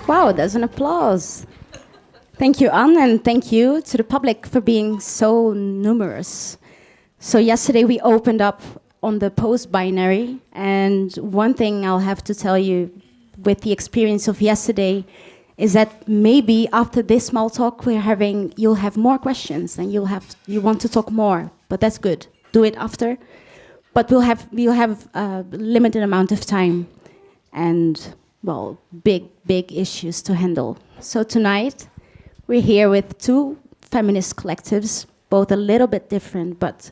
Wow, there's an applause. Thank you, Anne, and thank you to the public for being so numerous. So yesterday we opened up on the post-binary, and one thing I'll have to tell you with the experience of yesterday is that maybe after this small talk we're having, you'll have more questions and you want to talk more, but that's good. Do it after. But we'll have a limited amount of time and, well, big issues to handle. So tonight we're here with two feminist collectives, both a little bit different, but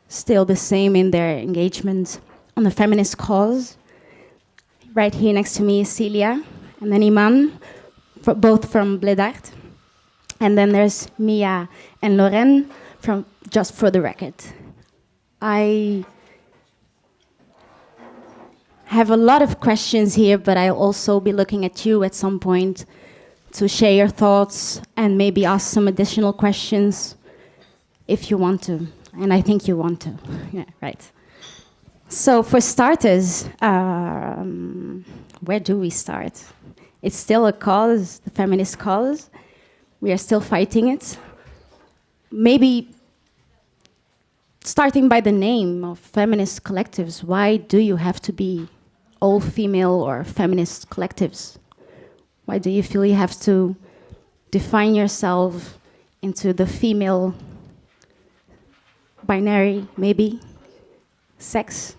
still the same in their engagement on the feminist cause. Right here next to me is Celia, and then Iman, both from Bledarte. And then there's Mia and Lorraine from Just for the Record. I have a lot of questions here, but I'll also be looking at you at some point to share your thoughts and maybe ask some additional questions if you want to. And I think you want to. Yeah, right. So for starters, where do we start? It's still a cause, the feminist cause. We are still fighting it. Maybe starting by the name of feminist collectives, why do you have to be all female or feminist collectives? Why do you feel you have to define yourself into the female binary, maybe, sex?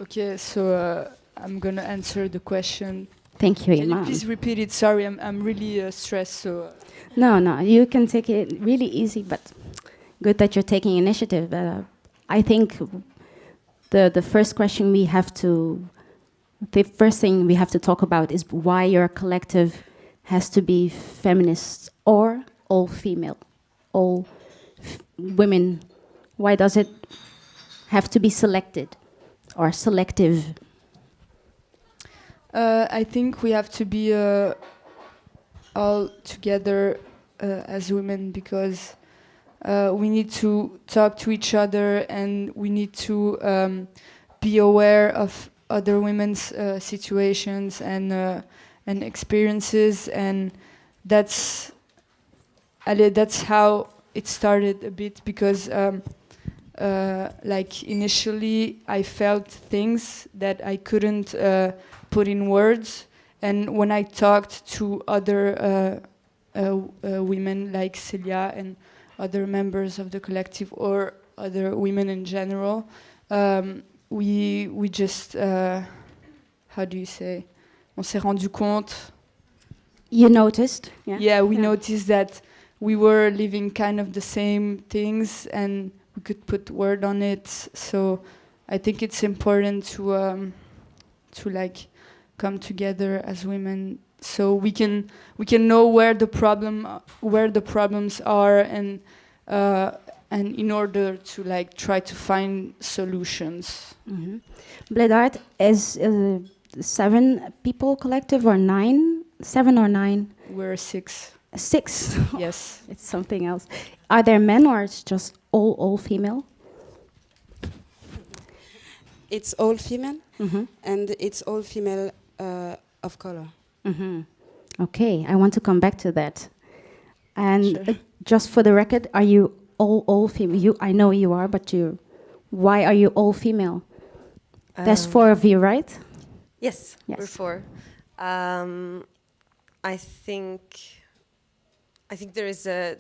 Okay, so I'm gonna answer the question. Thank you, Can Iman. you please repeat it? Sorry, I'm really stressed. So. No, you can take it really easy, but good that you're taking initiative. I think the first question we have to, the first thing we have to talk about is why your collective has to be feminist or all female, all women. Why does it have to be selected or selective? I think we have to be all together as women because we need to talk to each other and we need to be aware of other women's situations and experiences, and that's how it started a bit because like initially I felt things that I couldn't put in words, and when I talked to other women like Celia and other members of the collective or other women in general, we just how do you say? On s'est rendu compte. You noticed? Yeah, we noticed that we were living kind of the same things and we could put word on it. So I think it's important to like come together as women so we can know where the problems are and in order to like try to find solutions. Mm-hmm. Bledarte is 7 people collective or 9? 7 or 9? We're 6. 6? Yes. It's something else. Are there men or it's just all female? It's all female, Mm-hmm. and it's all female of color. Mm-hmm. Okay, I want to come back to that. And Sure. Just for the record, are you all female? I know you are, but why are you all female? There's 4 of you, right? Yes, Yes. we're 4. I think there is to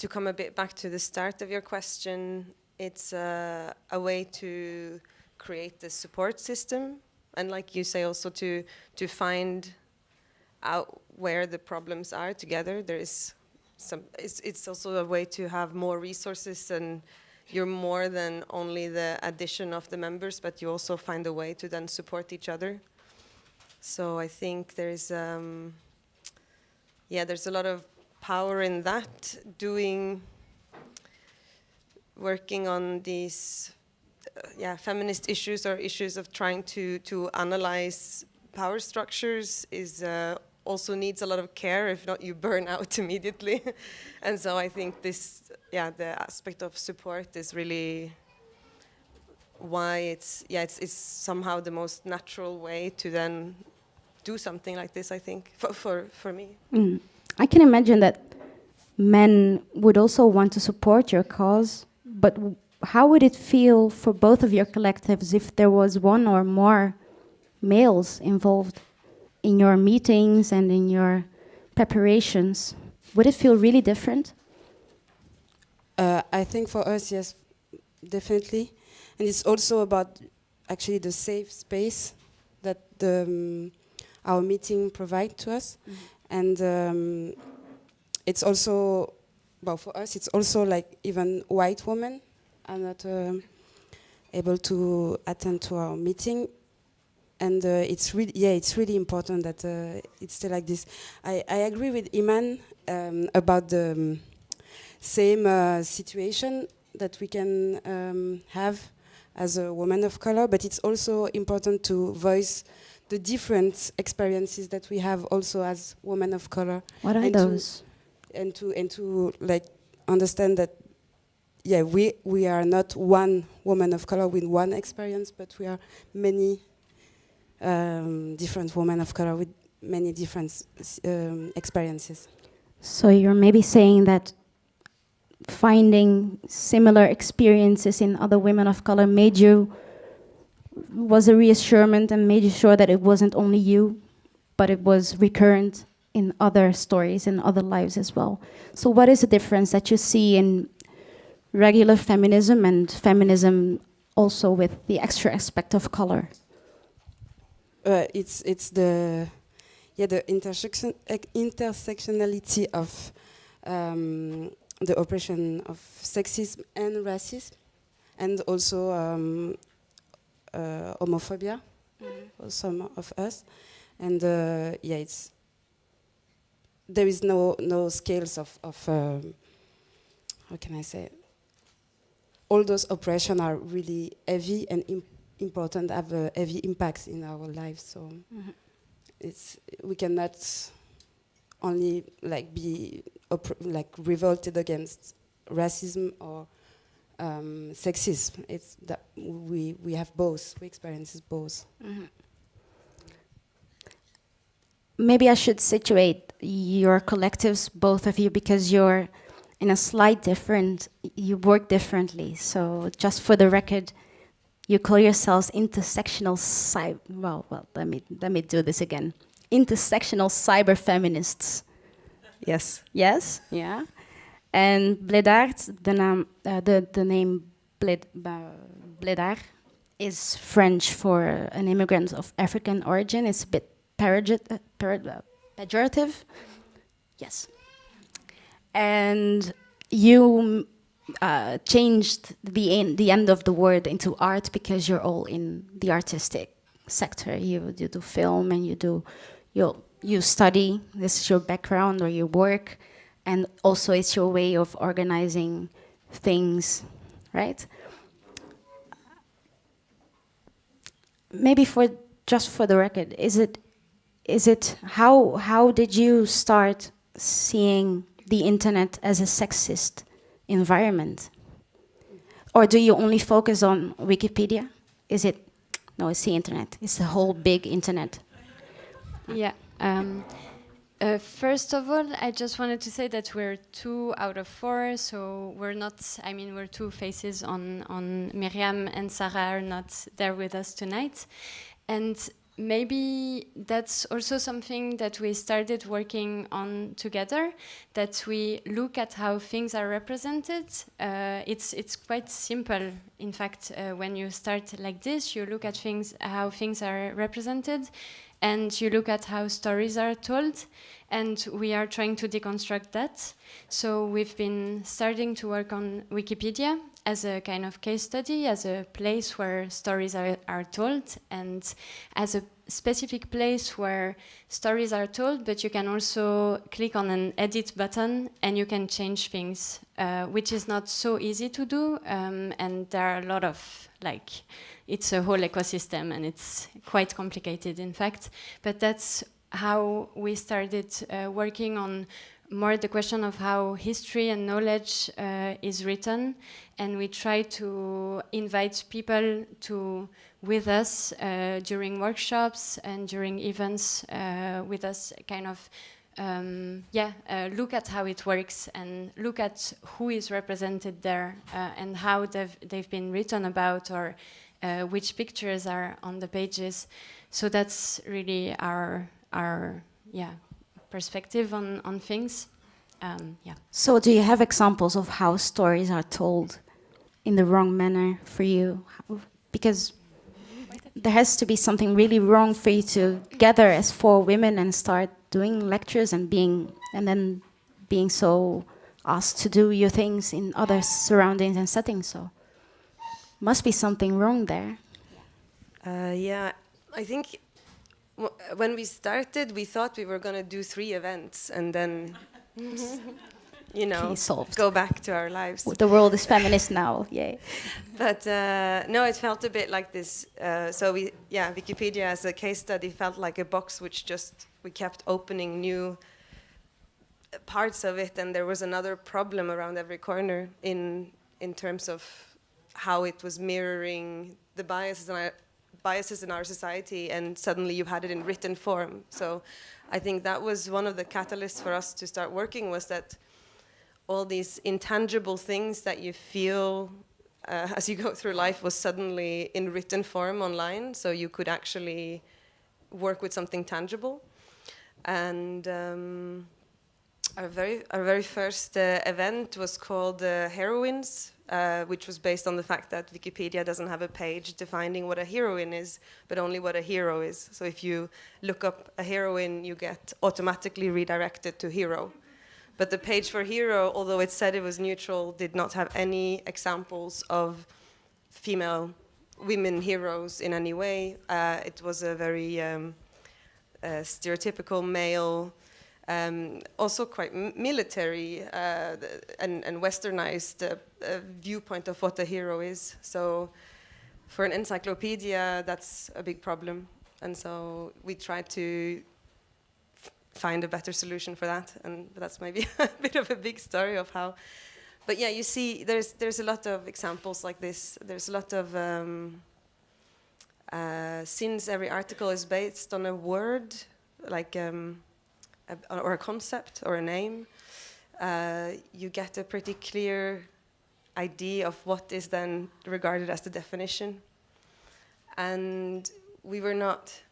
come a bit back to the start of your question, it's a way to create the support system, and like you say, also to find out where the problems are together. There is it's also a way to have more resources, and you're more than only the addition of the members, but you also find a way to then support each other. So I think there's there's a lot of power in that, working on these feminist issues or issues of trying to analyze power structures is also needs a lot of care. If not, you burn out immediately. And so I think the aspect of support is really why it's somehow the most natural way to then do something like this, I think, for me. I can imagine that men would also want to support your cause, but how would it feel for both of your collectives if there was one or more males involved in your meetings and in your preparations? Would it feel really different? I think for us, yes, definitely. And it's also about actually the safe space that our meeting provide to us. And it's also, well, for us, it's also like even white women are not able to attend to our meeting. And it's really important that it's still like this. I agree with Iman about the same situation that we can have as a woman of color, but it's also important to voice the different experiences that we have also as women of color. What are those? And to like understand that we are not one woman of color with one experience, but we are many different women of color with many different experiences. So you're maybe saying that finding similar experiences in other women of color was a reassurance and made you sure that it wasn't only you, but it was recurrent in other stories, in other lives as well. So what is the difference that you see in regular feminism and feminism also with the extra aspect of color? It's the intersectionality of the oppression of sexism and racism, and also homophobia for some of us. And there is no scales of how can I say? All those oppression are really heavy and important, have heavy impacts in our lives. So we cannot only like be revolted against racism or sexism. It's that we have both. We experience both. Maybe I should situate your collectives, both of you, because you're in a slight different. You work differently. So just for the record, you call yourselves intersectional cyber. Well, let me do this again. Intersectional cyber feminists. Yes. Yes. Yeah. And Bledarte, the name Bledare is French for an immigrant of African origin. It's a bit pejorative. Yes. And you changed the end of the word into art because you're all in the artistic sector. You do film and you study. This is your background or your work, and also it's your way of organizing things, right? Maybe just for the record, is it how did you start seeing the internet as a sexist environment? Or do you only focus on Wikipedia? No, it's the internet. It's the whole big internet. Yeah. First of all, I just wanted to say that we're 2 out of 4, so we're not, we're 2 faces on Miriam and Sarah are not there with us tonight. And maybe that's also something that we started working on together, that we look at how things are represented. It's quite simple. In fact, when you start like this, you look at how things are represented, and you look at how stories are told, and we are trying to deconstruct that. So we've been starting to work on Wikipedia as a kind of case study, as a place where stories are told, and as a specific place where stories are told, but you can also click on an edit button and you can change things, which is not so easy to do, and there are a lot of, it's a whole ecosystem and it's quite complicated, in fact. But that's how we started working on more the question of how history and knowledge is written, and we try to invite people to with us during workshops and during events with us, kind of look at how it works and look at who is represented there and how they've been written about, or which pictures are on the pages. So that's really our perspective on things. So do you have examples of how stories are told in the wrong manner for you? Because there has to be something really wrong for you to gather as 4 women and start doing lectures and then being so asked to do your things in other surroundings and settings. So must be something wrong there. I think when we started, we thought we were going to do 3 events and then, Solved. go back to our lives. The world is feminist now, yay. But no, it felt a bit like this. Wikipedia as a case study felt like a box which we kept opening new parts of it, and there was another problem around every corner in terms of how it was mirroring the biases in our society, and suddenly you had it in written form. So I think that was one of the catalysts for us to start working, was that all these intangible things that you feel as you go through life was suddenly in written form online, so you could actually work with something tangible. And our very first event was called Heroines, which was based on the fact that Wikipedia doesn't have a page defining what a heroine is, but only what a hero is. So if you look up a heroine, you get automatically redirected to hero. But the page for hero, although it said it was neutral, did not have any examples of women heroes in any way. It was a very stereotypical male, also quite military and westernized viewpoint of what a hero is. So for an encyclopedia, that's a big problem. And so we tried to find a better solution for that, and that's maybe a bit of a big story of how. But yeah, you see, there's a lot of examples like this. There's a lot of since every article is based on a word, like or a concept or a name, you get a pretty clear idea of what is then regarded as the definition. And we were not.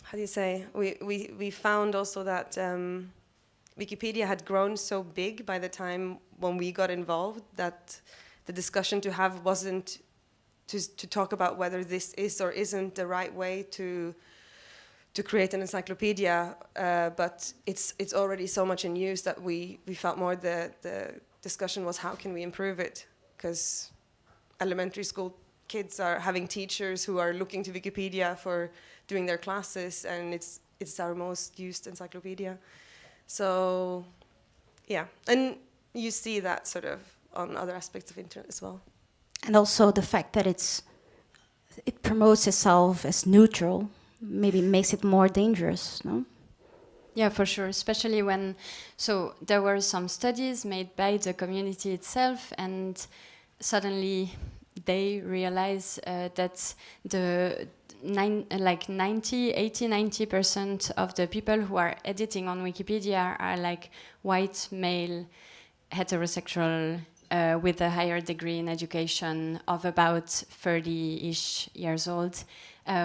How do you say? We found also that Wikipedia had grown so big by the time when we got involved that the discussion to have wasn't to talk about whether this is or isn't the right way to create an encyclopedia, but it's already so much in use that we felt more the discussion was how can we improve it, because elementary school kids are having teachers who are looking to Wikipedia for doing their classes, and it's our most used encyclopedia. So yeah, and you see that sort of on other aspects of internet as well. And also the fact that it promotes itself as neutral maybe makes it more dangerous, no? Yeah, for sure, especially when, so there were some studies made by the community itself, and suddenly they realize that the 90% of the people who are editing on Wikipedia are like white, male, heterosexual, with a higher degree in education, of about 30-ish years old,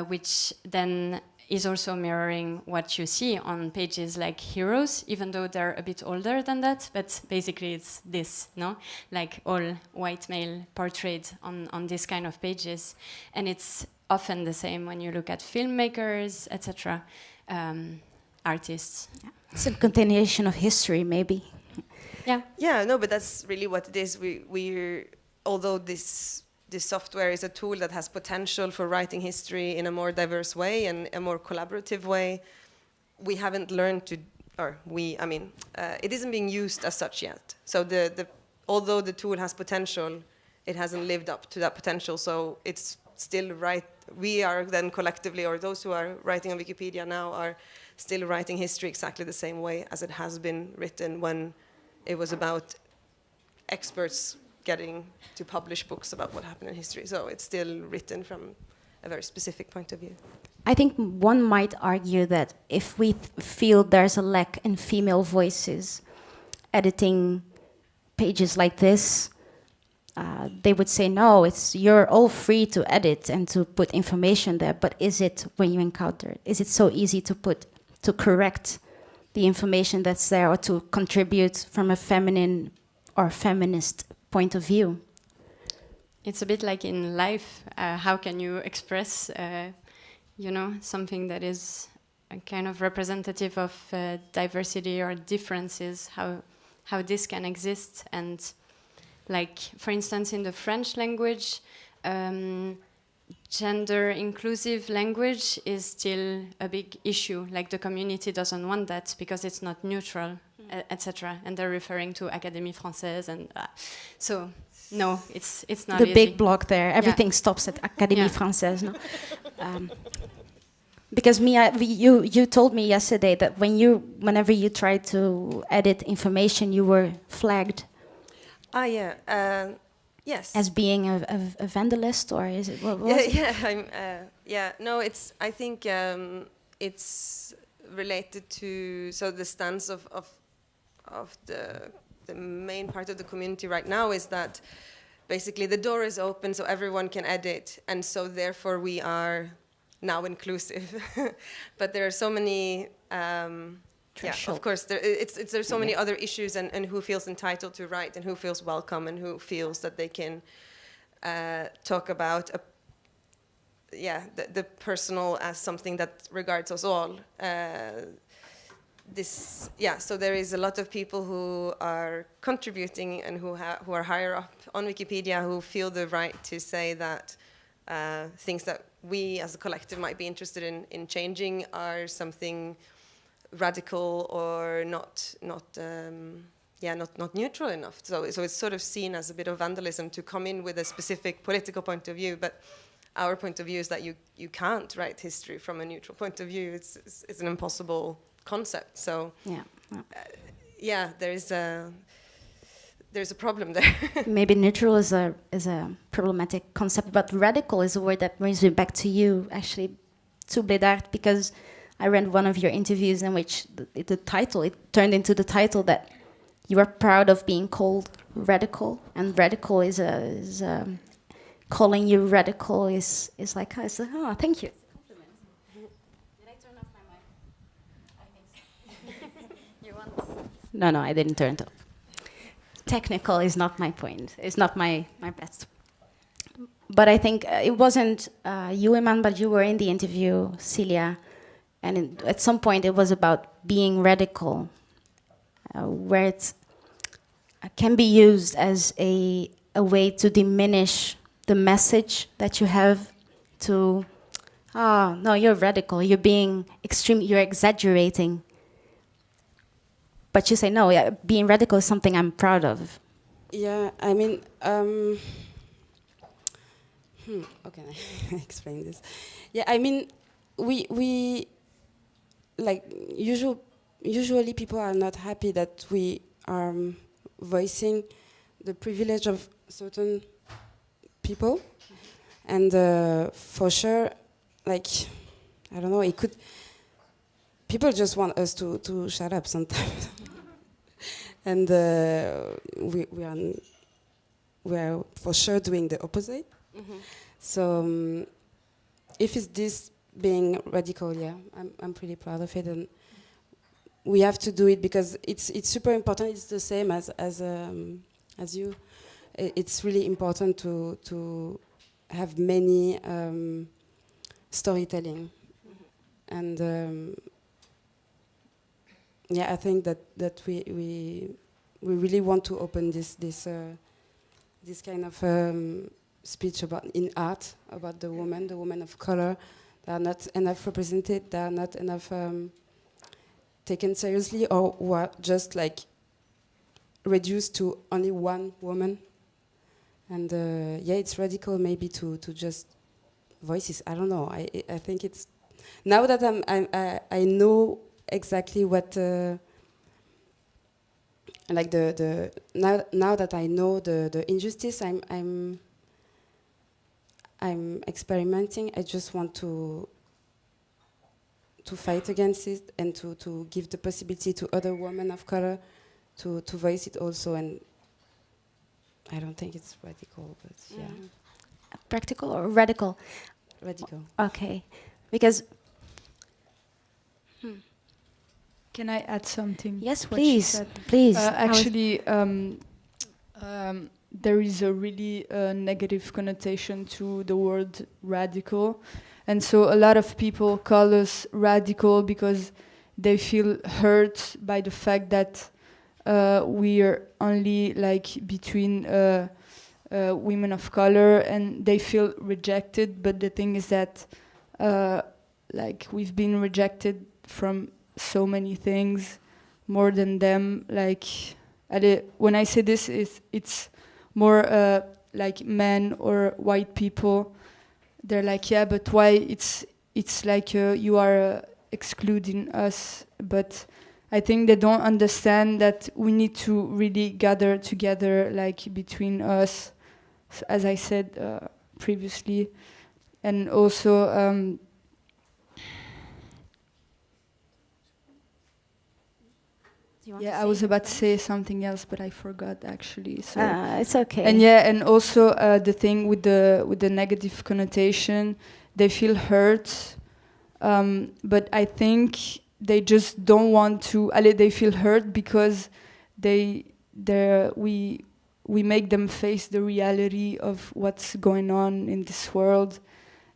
which then is also mirroring what you see on pages like Heroes, even though they're a bit older than that, but basically it's this, no? Like all white male portrayed on this kind of pages. And it's often the same when you look at filmmakers, etc., artists. Yeah. It's a continuation of history, maybe. Yeah. Yeah, no, but that's really what it is. We're although this software is a tool that has potential for writing history in a more diverse way and a more collaborative way, we haven't learned to, it isn't being used as such yet. So although the tool has potential, it hasn't lived up to that potential. So it's still right. We are then collectively, or those who are writing on Wikipedia now, are still writing history exactly the same way as it has been written when it was about experts getting to publish books about what happened in history. So it's still written from a very specific point of view. I think one might argue that if we feel there's a lack in female voices editing pages like this, they would say, no, you're all free to edit and to put information there, but is it, when you encounter it, is it so easy to correct the information that's there or to contribute from a feminine or feminist point of view? It's a bit like in life. How can you express, something that is a kind of representative of diversity or differences? How this can exist? And like, for instance, in the French language, gender inclusive language is still a big issue. Like, the community doesn't want that because it's not neutral, etc. And they're referring to Académie Française, and so no, it's not the easy. big block there. Everything stops at Académie Française. No? Because you told me yesterday that whenever you tried to edit information, you were flagged. Yes. As being a vandalist, or is it? What was it? No, it's. I think it's related to the stance of the main part of the community right now is that basically the door is open so everyone can edit, and so therefore we are now inclusive. But there are so many. Of course, there's so many other issues, and who feels entitled to write, and who feels welcome, and who feels that they can talk about the personal as something that regards us all. So there is a lot of people who are contributing and who are higher up on Wikipedia who feel the right to say that things that we as a collective might be interested in changing are something radical or not neutral enough. So it's sort of seen as a bit of vandalism to come in with a specific political point of view, but our point of view is that you can't write history from a neutral point of view. It's an impossible concept. So there's a problem there. Maybe neutral is a problematic concept, but radical is a word that brings me back to you, actually, to Bledarte, because I read one of your interviews in which it turned into the title that you are proud of being called radical, and radical is calling you radical is like, oh, thank you. Did I turn off my mic? I think so. You want? No, I didn't turn it off. Technical is not my point. It's not my best. But I think it wasn't you, Iman, but you were in the interview, Celia. And at some point it was about being radical, where it can be used as a way to diminish the message that you have to, no, you're radical, you're being extreme, you're exaggerating. But you say, no, being radical is something I'm proud of. Yeah, I mean, how can I explain this? Yeah, I mean, we like usually people are not happy that we are voicing the privilege of certain people, and for sure, like, I don't know, people just want us to shut up sometimes. And we are for sure doing the opposite. Mm-hmm. So if it's this being radical, I'm pretty proud of it, and we have to do it because it's super important. It's the same as you. It's really important to have many storytelling, and I think that we really want to open this kind of speech in art about the women of color. They are not enough represented. They are not enough taken seriously, or who are just like reduced to only one woman. And it's radical maybe to just voices. I don't know. I think it's now that I know exactly what like the now that I know the injustice I'm experimenting. I just want to fight against it and to give the possibility to other women of color to voice it also. And I don't think it's radical, but yeah, Practical or radical? radical. Okay, because Can I add something? yes, to what she please, said? please. Actually, there is a really negative connotation to the word radical. And so a lot of people call us radical because they feel hurt by the fact that we are only like between women of color, and they feel rejected. But the thing is that like we've been rejected from so many things more than them. Like when I say this, it's more like men or white people. They're like, yeah, but why it's like you are excluding us. But I think they don't understand that we need to really gather together, like between us, as I said previously. And also I was about to say something else, but I forgot actually. So It's okay. and yeah, and also the thing with the negative connotation, they feel hurt, but I think they just don't want to. They feel hurt because we make them face the reality of what's going on in this world,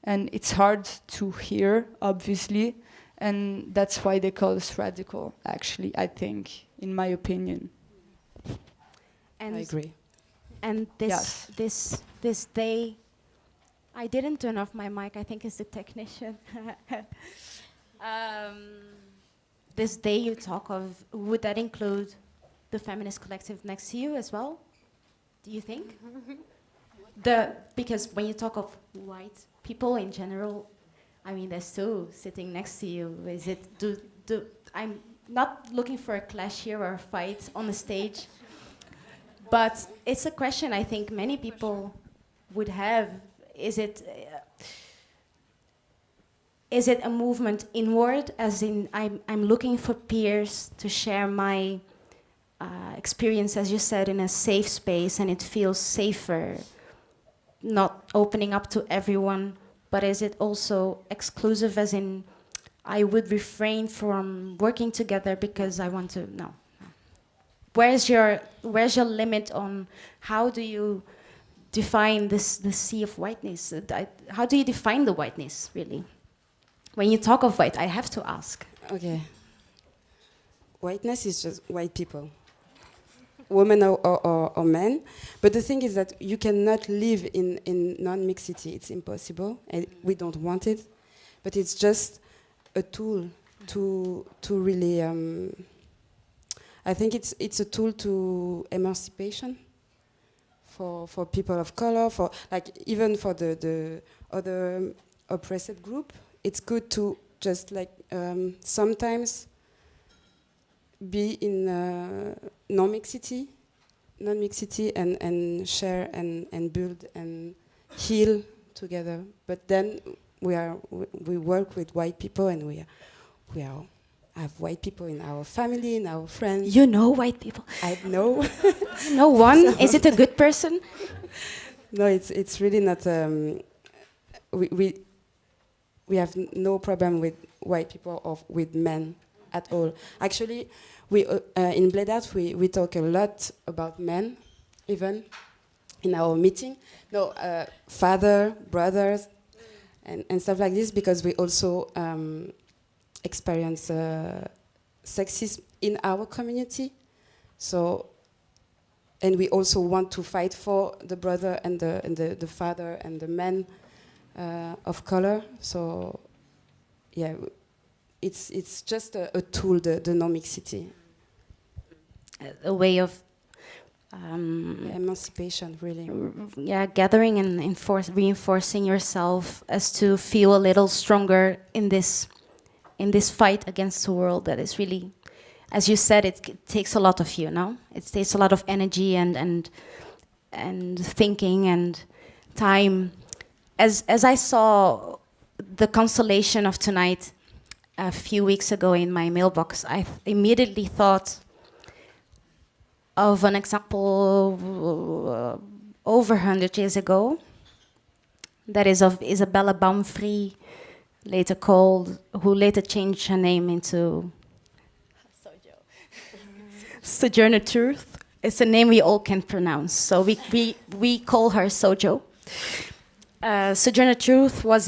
and it's hard to hear, obviously, and that's why they call us radical. Actually, I think, in my opinion. And I agree. And this day, I didn't turn off my mic. I think it's the technician. This day you talk of, would that include the feminist collective next to you as well? Do you think? Because when you talk of white people in general, I mean, there's two sitting next to you. Is it? I'm not looking for a clash here or a fight on the stage. But it's a question I think many people would have. Is it a movement inward, as in I'm looking for peers to share my experience, as you said, in a safe space, and it feels safer, not opening up to everyone, but is it also exclusive, as in I would refrain from working together because I want to, no. Where's your limit on how do you define the sea of whiteness? How do you define the whiteness, really? When you talk of white, I have to ask. Okay. Whiteness is just white people, women or men. But the thing is that you cannot live in non-mixity. It's impossible, and we don't want it. But it's just a tool to really. I think it's a tool to emancipation for people of color, for like even for the other oppressed group. It's good to just like sometimes be in non-mixity and share and build and heal together. But then we work with white people, and we have white people in our family, in our friends. You know white people. I know. No one. So is it a good person? No, it's really not. We have no problem with white people or with men at all. Actually, we in Bledarte we talk a lot about men, even in our meeting. No, father, brothers, and stuff like this, because we also experience sexism in our community. So, and we also want to fight for the brother and the father and the men of color. So, yeah, it's just a tool, the non-mixity. A way of emancipation, really. Yeah, gathering and reinforcing yourself as to feel a little stronger in this in this fight against the world that is really, as you said, it takes a lot of you, no? It takes a lot of energy and thinking and time. As I saw the constellation of tonight a few weeks ago in my mailbox, I immediately thought of an example over 100 years ago. That is of Isabella Baumfree, who later changed her name into Sojourner Truth. It's a name we all can pronounce, so we call her Sojo. Sojourner Truth was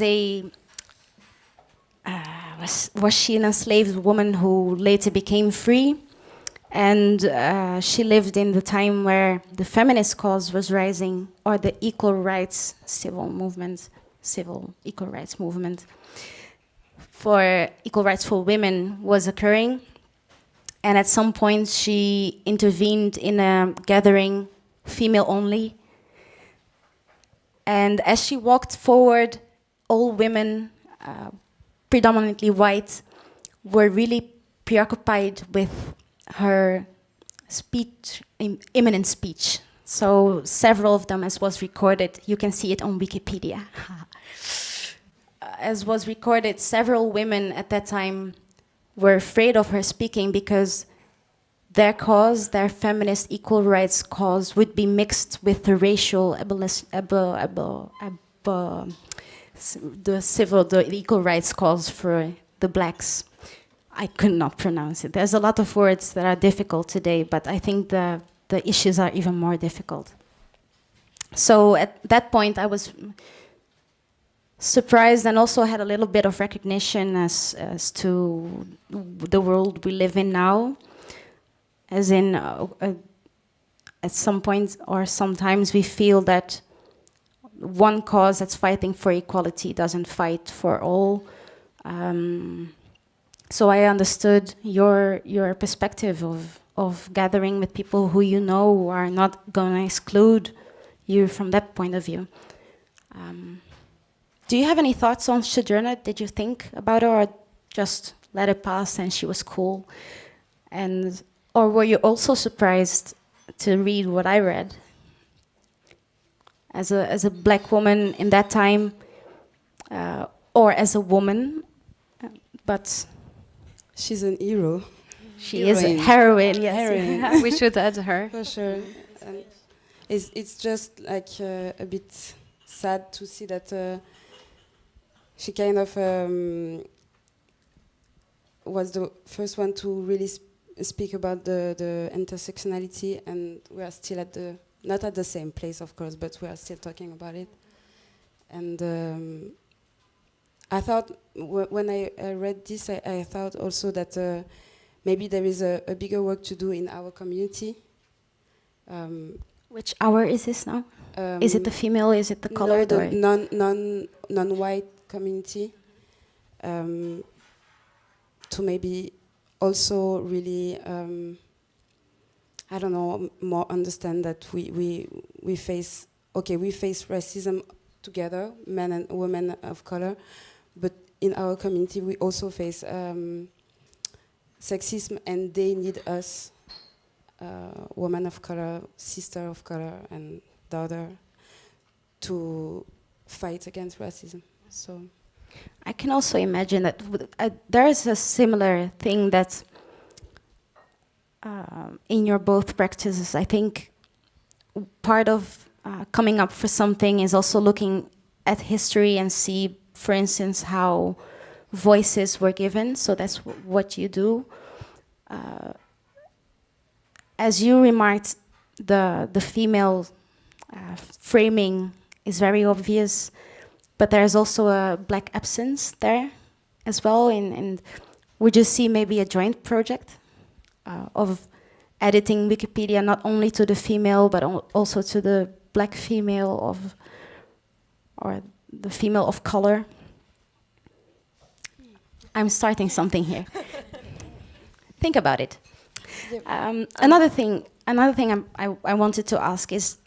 she an enslaved woman who later became free, and she lived in the time where the feminist cause was rising, or the equal rights equal rights movement for equal rights for women was occurring. And at some point she intervened in a gathering, female only. And as she walked forward, all women, predominantly white, were really preoccupied with her speech, imminent speech. So several of them, as was recorded, you can see it on Wikipedia. As was recorded, several women at that time were afraid of her speaking because their cause, their feminist equal rights cause, would be mixed with the racial the equal rights cause for the blacks. I could not pronounce it. There's a lot of words that are difficult today, but I think the issues are even more difficult. So at that point, I was surprised and also had a little bit of recognition as to the world we live in now. As in, at some point or sometimes we feel that one cause that's fighting for equality doesn't fight for all. So I understood your perspective of gathering with people who you know who are not going to exclude you from that point of view. Do you have any thoughts on Sojourner? Did you think about her, or just let it pass and she was cool? Or were you also surprised to read what I read? As a black woman in that time, or as a woman, but she's an hero. She is a heroine, yes. Heroine. We should add her. For sure. It's just like a bit sad to see that she kind of was the first one to really speak about the intersectionality, and we are still not at the same place, of course, but we are still talking about it. And I thought, when I read this, I thought also that maybe there is a bigger work to do in our community. Which hour is this now? Is it the female? Is it the colored? No, the non-white community. To maybe also really, I don't know, more understand that we face racism together, men and women of color, but in our community we also face sexism, and they need us, women of color, sister of color, and daughter, to fight against racism. So I can also imagine that there is a similar thing that in your both practices. I think part of coming up for something is also looking at history and see, for instance, how voices were given. So that's what you do. As you remarked, the female framing is very obvious, but there's also a black absence there as well. And would you see maybe a joint project of editing Wikipedia not only to the female, but also to the black female or the female of color? I'm starting something here. Think about it. Another thing I wanted to ask is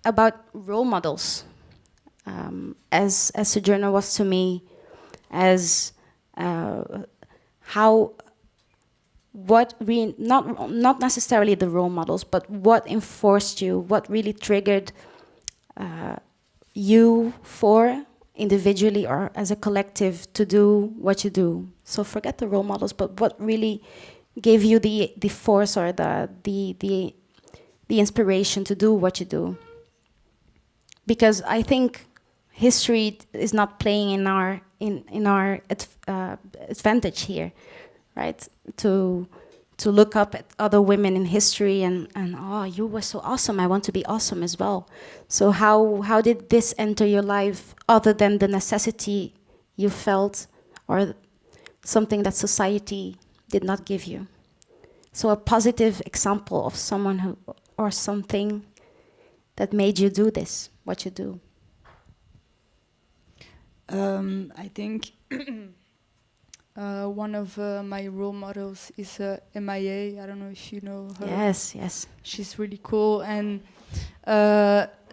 about role models. As Sojourner was to me, as how, what we, not necessarily the role models, but what enforced you, what really triggered you for individually or as a collective to do what you do. So forget the role models, but what really gave you the force or the inspiration to do what you do. Because I think history is not playing in our advantage here, right? To look up at other women in history and oh, you were so awesome, I want to be awesome as well. So how did this enter your life other than the necessity you felt or something that society did not give you? So a positive example of someone who, or something that made you do this, what you do. I think one of my role models is MIA. I don't know if you know her. Yes, yes. She's really cool, and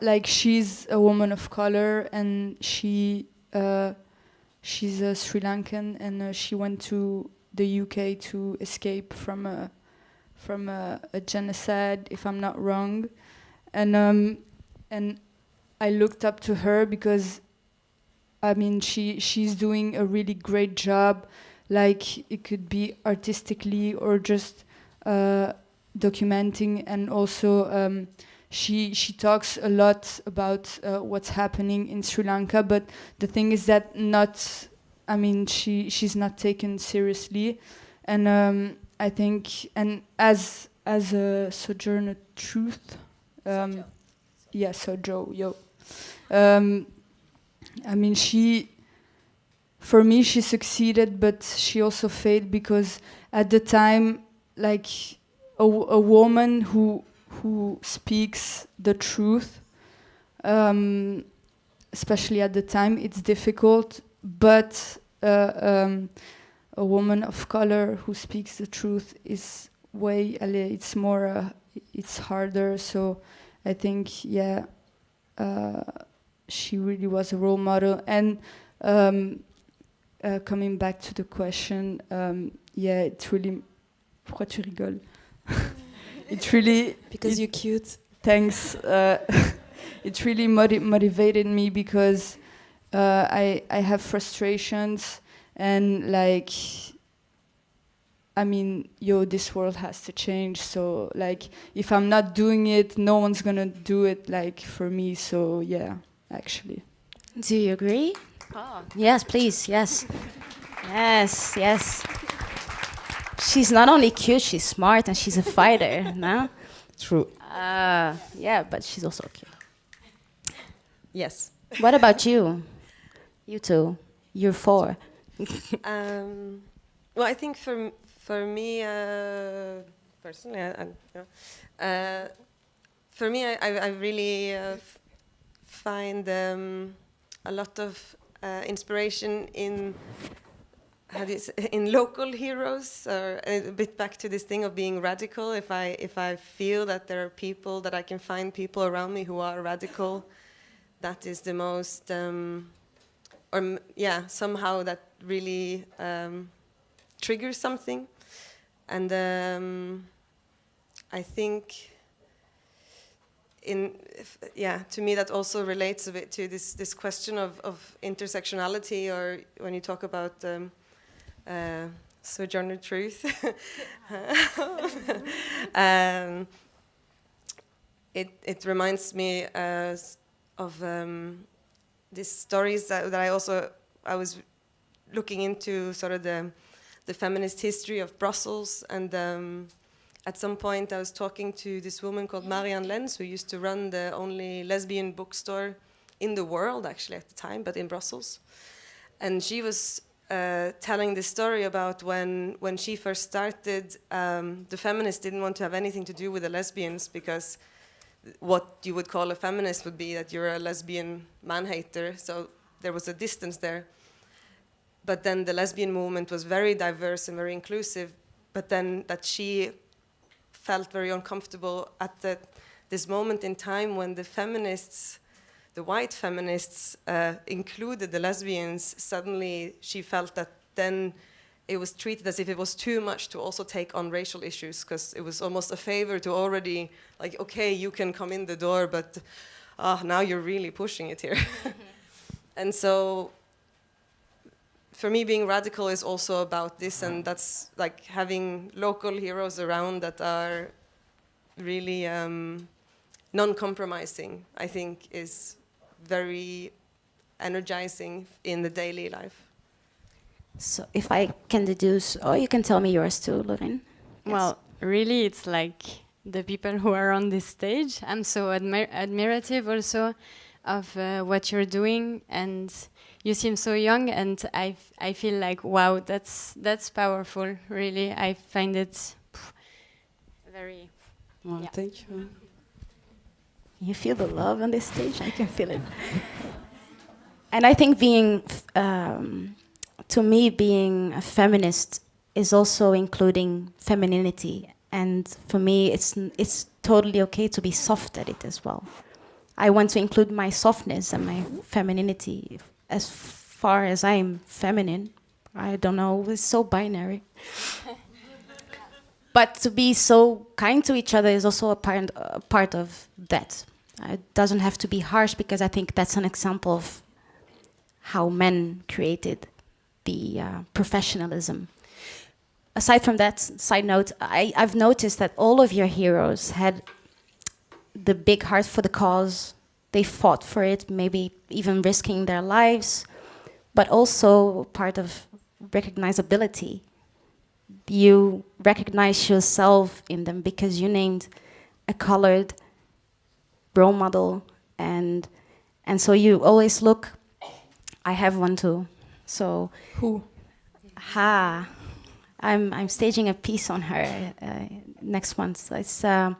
like she's a woman of color, and she's Sri Lankan, and she went to the UK to escape from a genocide, if I'm not wrong, and I looked up to her because, I mean, she's doing a really great job. Like, it could be artistically or just documenting, and also she talks a lot about what's happening in Sri Lanka. But the thing is that she's not taken seriously, and I think, and as a Sojourner Truth, Sojo. I mean, for me, she succeeded, but she also failed because at the time, like a woman who speaks the truth, especially at the time, it's difficult. But a woman of color who speaks the truth is it's more, it's harder. So I think, she really was a role model. And coming back to the question, it's really... Pourquoi tu rigoles? It really... Because you're cute. Thanks. It really motivated me because I have frustrations, and like, I mean, this world has to change. So like, if I'm not doing it, no one's gonna do it like for me. So yeah, actually. Do you agree? Oh. Yes, please. Yes. Yes. She's not only cute, she's smart, and she's a fighter. No? True. Yeah, but she's also cute. Yes. What about you? You two. You're 4. Well, I think for me personally, for me, I really find a lot of inspiration in local heroes, or a bit back to this thing of being radical. If I feel that there are people, that I can find people around me who are radical, that is the most, somehow that really triggers something. And I think to me that also relates a bit to this question of intersectionality, or when you talk about Sojourner Truth. It reminds me of these stories that I was looking into, sort of the feminist history of Brussels, and at some point I was talking to this woman called Marianne Lenz, who used to run the only lesbian bookstore in the world, actually, at the time, but in Brussels. And she was telling this story about when she first started, the feminists didn't want to have anything to do with the lesbians, because what you would call a feminist would be that you're a lesbian man-hater, so there was a distance there. But then the lesbian movement was very diverse and very inclusive, but then that she felt very uncomfortable at this moment in time when the the white feminists included the lesbians, suddenly she felt that then it was treated as if it was too much to also take on racial issues, because it was almost a favor to already, like, okay, you can come in the door, but now you're really pushing it here. And so for me, being radical is also about this, and that's like having local heroes around that are really non-compromising, I think, is very energizing in the daily life. So if I can deduce, or you can tell me yours too, Lorraine. Well, really, it's like the people who are on this stage. I'm so admirative also of what you're doing, and you seem so young, and I feel like, wow, that's powerful, really. I find it very... Well, yeah. thank you. You feel the love on this stage? I can feel it. And I think being, to me, being a feminist is also including femininity. And for me, it's totally okay to be soft at it as well. I want to include my softness and my femininity as far as I'm feminine. I don't know, it's so binary. But to be so kind to each other is also a part of that. It doesn't have to be harsh, because I think that's an example of how men created the professionalism. Aside from that, side note, I've noticed that all of your heroes had the big heart for the cause. They fought for it, maybe even risking their lives, but also part of recognizability. You recognize yourself in them because you named a colored role model, and so you always look. I have one too. So Who? I'm staging a piece on her next month. It's an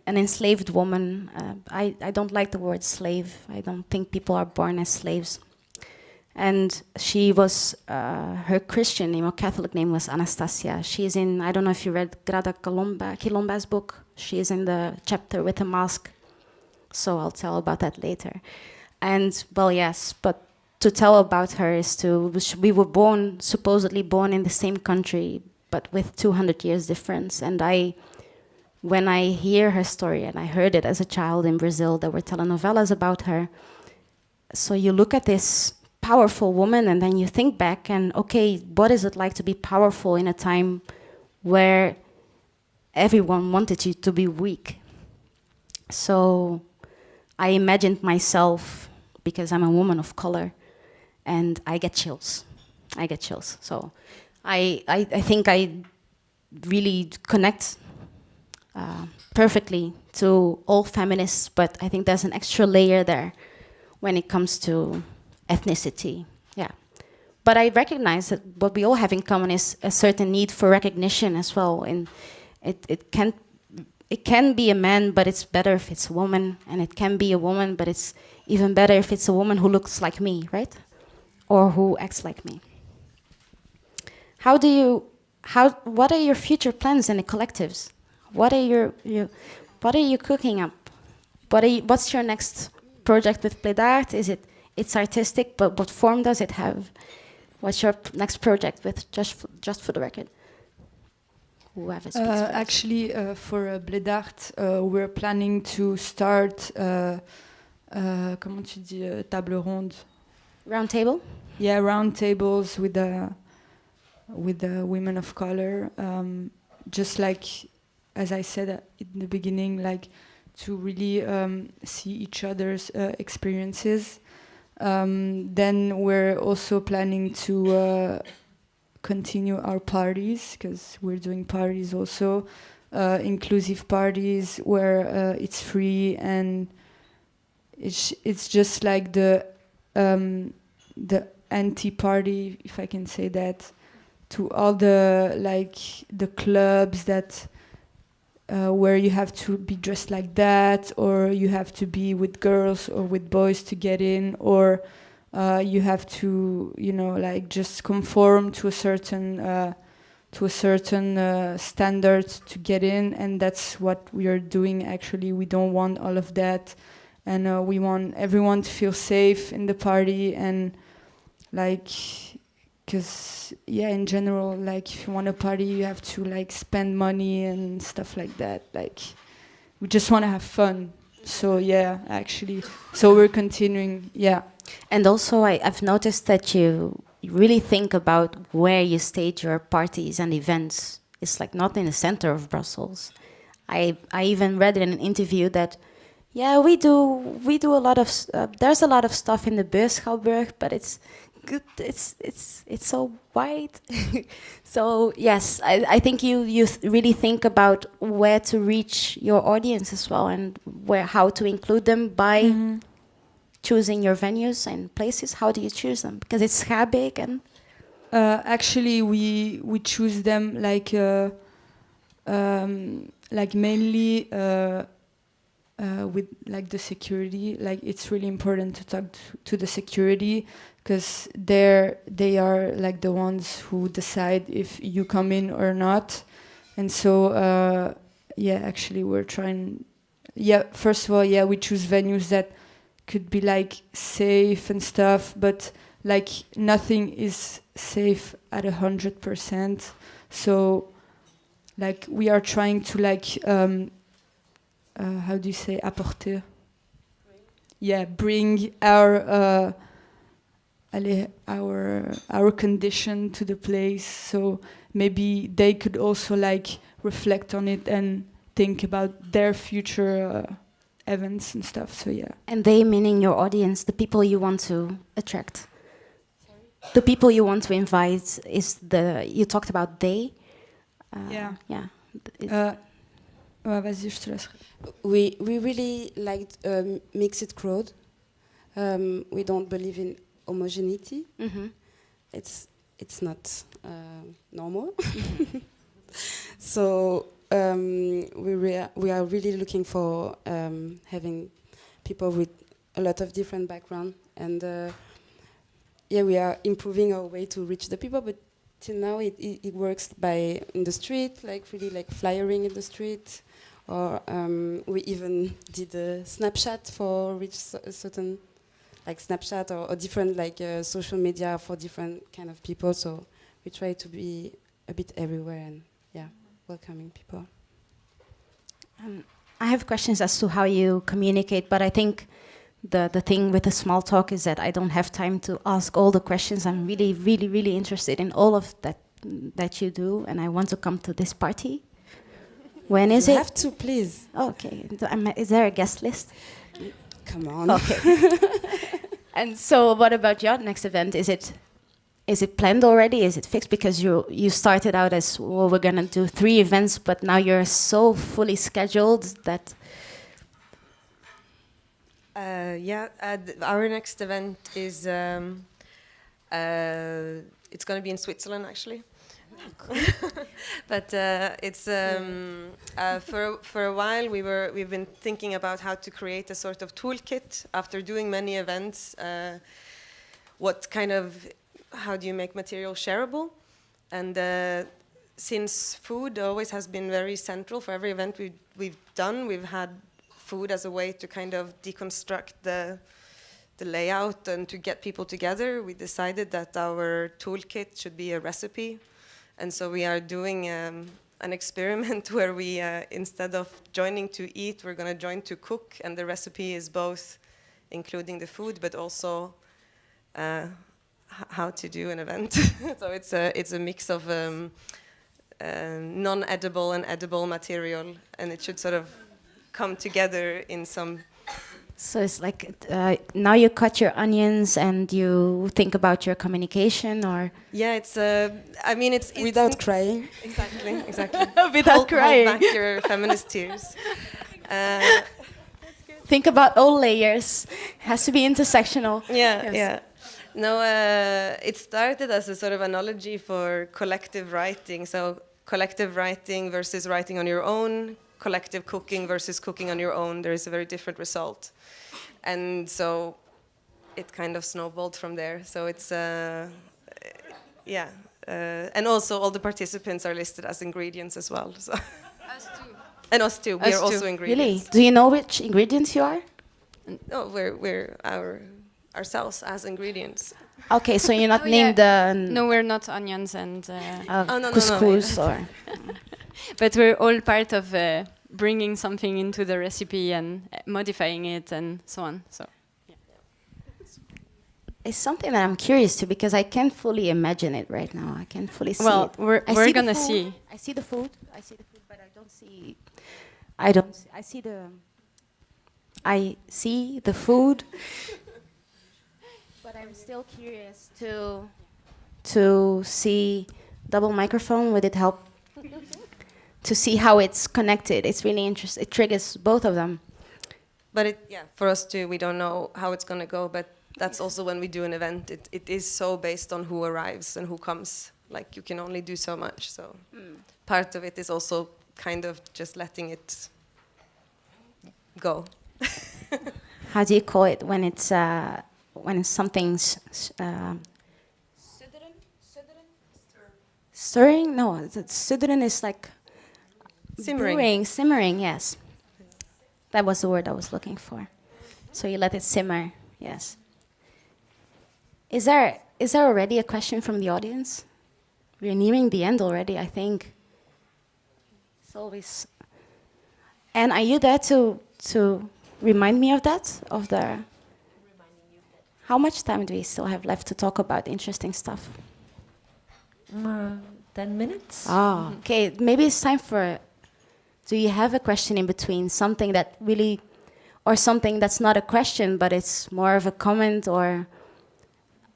enslaved woman. I don't like the word slave. I don't think people are born as slaves. And she was, her Christian name or Catholic name was Anastasia. She's in, I don't know if you read Grada Quilomba's book. She is in the chapter with a mask. So I'll tell about that later. And, well, yes, but to tell about her is we were supposedly born in the same country, but with 200 years difference. And when I hear her story, and I heard it as a child in Brazil, there were telenovelas about her. So you look at this powerful woman, and then you think back, and okay, what is it like to be powerful in a time where everyone wanted you to be weak? So I imagined myself, because I'm a woman of color, and I get chills. So I think I really connect perfectly to all feminists, but I think there's an extra layer there when it comes to ethnicity, yeah. But I recognize that what we all have in common is a certain need for recognition as well. And it can be a man, but it's better if it's a woman. And it can be a woman, but it's even better if it's a woman who looks like me, right? Or who acts like me. What are your future plans in the collectives? What are you cooking up? What's your next project with Bledarte? It's artistic, but what form does it have? What's your next project with Just for the Record? Whoever speaks first. Actually, for Bledarte, we're planning to start, comment tu dis, table ronde? Round table? Yeah, round tables with the women of color. Just like, as I said in the beginning, like to really see each other's experiences. Then we're also planning to continue our parties, because we're doing parties also, inclusive parties where it's free, and it's just like the anti-party, if I can say that, to all the clubs that where you have to be dressed like that, or you have to be with girls or with boys to get in, or you have to, like just conform to a certain standard to get in. And that's what we are doing. Actually, we don't want all of that, and we want everyone to feel safe in the party, and like, because yeah, in general, like if you want a party, you have to like spend money and stuff like that. Like, we just want to have fun. So yeah, actually, so we're continuing. Yeah. And also, I've noticed that you really think about where you stage your parties and events. It's like not in the center of Brussels. I even read in an interview that, yeah, we do a lot of there's a lot of stuff in the Beurschouwburg, but it's good. It's so wide. So yes, I think you really think about where to reach your audience as well, and how to include them by choosing your venues and places. How do you choose them? Because it's Schaerbeek and actually we choose them like mainly with like the security. Like, it's really important to talk to the security, because they are like the ones who decide if you come in or not. And so yeah, actually we're trying, first of all, we choose venues that could be like safe and stuff, but like nothing is safe at 100%. So like we are trying to like how do you say apporter? Bring our condition to the place. So maybe they could also like reflect on it and think about their future events and stuff. So yeah. And they meaning your audience, the people you want to attract. The people you want to invite you talked about they. Vas-y, je te laisse. We really liked mixed crowd. We don't believe in homogeneity. Mm-hmm. It's not normal. So we are really looking for having people with a lot of different background, and we are improving our way to reach the people. But till now, it works by in the street, like really like flyering in the street, or we even did a Snapchat for reach a certain like Snapchat or different like social media for different kind of people. So we try to be a bit everywhere and welcoming people. I have questions as to how you communicate, but I think the thing with the small talk is that I don't have time to ask all the questions. I'm really, really, really interested in all of that you do, and I want to come to this party. When is it? You have to, please. Okay. Is there a guest list? Come on. Okay. And so what about your next event? Is it planned already? Is it fixed? Because you started out as, well, we're going to do 3 events, but now you're so fully scheduled that... our next event is, it's going to be in Switzerland, actually. But it's for a while we've been thinking about how to create a sort of toolkit after doing many events. How do you make material shareable? And since food always has been very central for every event we've done, we've had food as a way to kind of deconstruct the layout and to get people together. We decided that our toolkit should be a recipe. And so we are doing an experiment where we, instead of joining to eat, we're going to join to cook. And the recipe is both including the food, but also how to do an event. So it's a mix of non-edible and edible material, and it should sort of come together in some... So it's like now you cut your onions and you think about your communication, or... Yeah, it's without crying. Exactly. Without crying. Hold back your feminist tears. Think about all layers. Has to be intersectional. Yeah. No, it started as a sort of analogy for collective writing. So collective writing versus writing on your own, collective cooking versus cooking on your own. There is a very different result. And so it kind of snowballed from there. So it's, and also all the participants are listed as ingredients as well. So. Us too. And us too. We are also ingredients. Really? Do you know which ingredients you are? No, we're ourselves as ingredients. Okay, so you're not Oh, yeah. named No, we're not onions and Oh, no, couscous or... but we're all part of bringing something into the recipe and modifying it and so on. So It's something that I'm curious to, because I can't fully imagine it right now. I can't fully see well, it. we're the gonna food. see. I see the food. I see the food, but I don't see... I don't... I see the... I see the food, but I'm still curious to see double microphone. Would it help to see how it's connected? It's really interesting. It triggers both of them. But for us too, we don't know how it's going to go, but that's also when we do an event, it is so based on who arrives and who comes. Like, you can only do so much, so part of it is also kind of just letting it go. How do you call it when something's stirring? No, sudden is like Simmering. Simmering, yes. That was the word I was looking for. So you let it simmer, yes. Is there already a question from the audience? We're nearing the end already, I think. It's always... And are you there to remind me of that? How much time do we still have left to talk about interesting stuff? 10 minutes. Ah, okay. Maybe it's time for... Do you have a question in between? Something that really... Or something that's not a question, but it's more of a comment or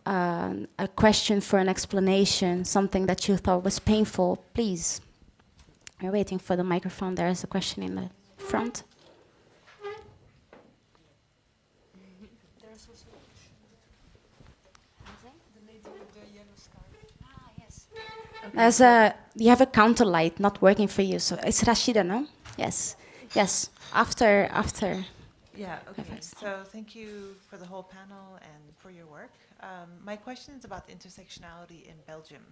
a question for an explanation, something that you thought was painful, please. We're waiting for the microphone. There is a question in the front. There's you have a counter light not working for you, so it's Rashida, no? Yes, yes. After. Yeah. Okay. So thank you for the whole panel and for your work. My question is about intersectionality in Belgium,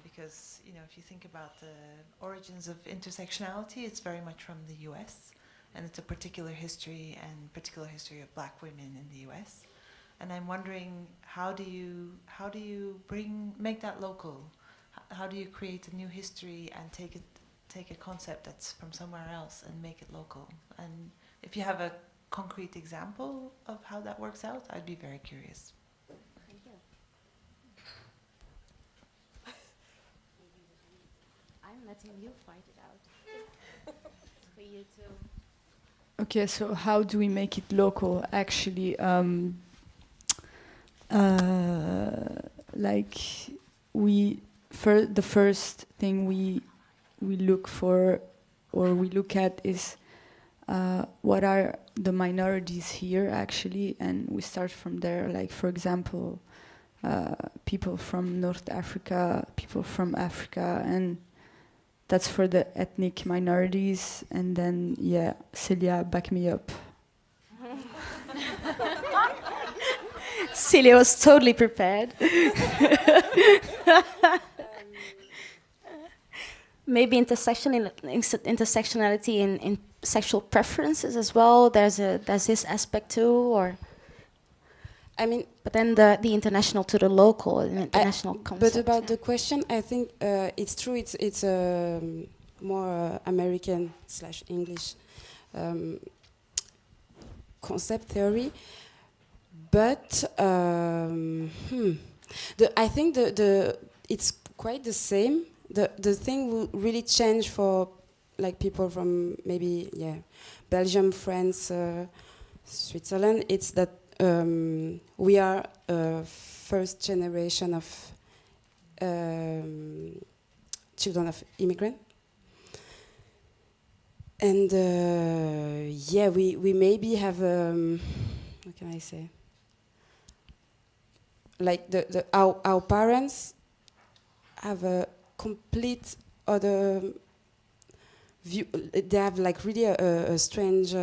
because if you think about the origins of intersectionality, it's very much from the U.S. and it's a particular history of Black women in the U.S. And I'm wondering, how do you make that local? How do you create a new history and take a concept that's from somewhere else and make it local? And if you have a concrete example of how that works out, I'd be very curious. Thank you. I'm letting you fight it out. For you too. Okay, so how do we make it local? Actually, the first thing we look for or we look at is what are the minorities here actually, and we start from there. Like, for example, people from North Africa, people from Africa, and that's for the ethnic minorities. And then, yeah, Celia, back me up. Celia was totally prepared. Maybe intersectionality in sexual preferences as well. There's this aspect too, or I mean, but then the international to the local, international concept. But about the question, I think it's true. It's more American / English concept theory. But I think it's quite the same. The thing will really change for like people from maybe Belgium, France, Switzerland. It's that we are first generation of children of immigrants, and we maybe have what can I say? Like our parents have a complete other view. They have like really a strange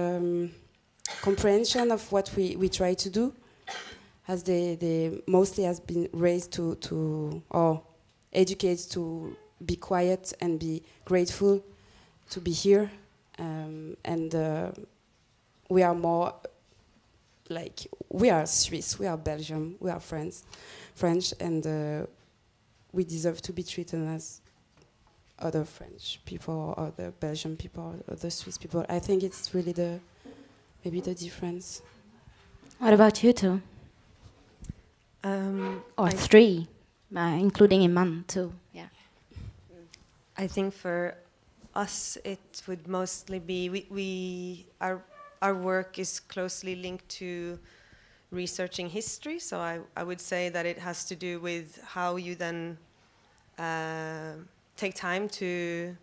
comprehension of what we try to do, as they mostly has been raised to or educated to be quiet and be grateful to be here, and we are more like we are Swiss, we are Belgium, we are French, and we deserve to be treated as other French people, or other Belgian people, or other Swiss people. I think it's really maybe the difference. What about you two? Or three, including Iman too. Yeah. I think for us it would mostly be our work is closely linked to researching history. So I would say that it has to do with how you then take time to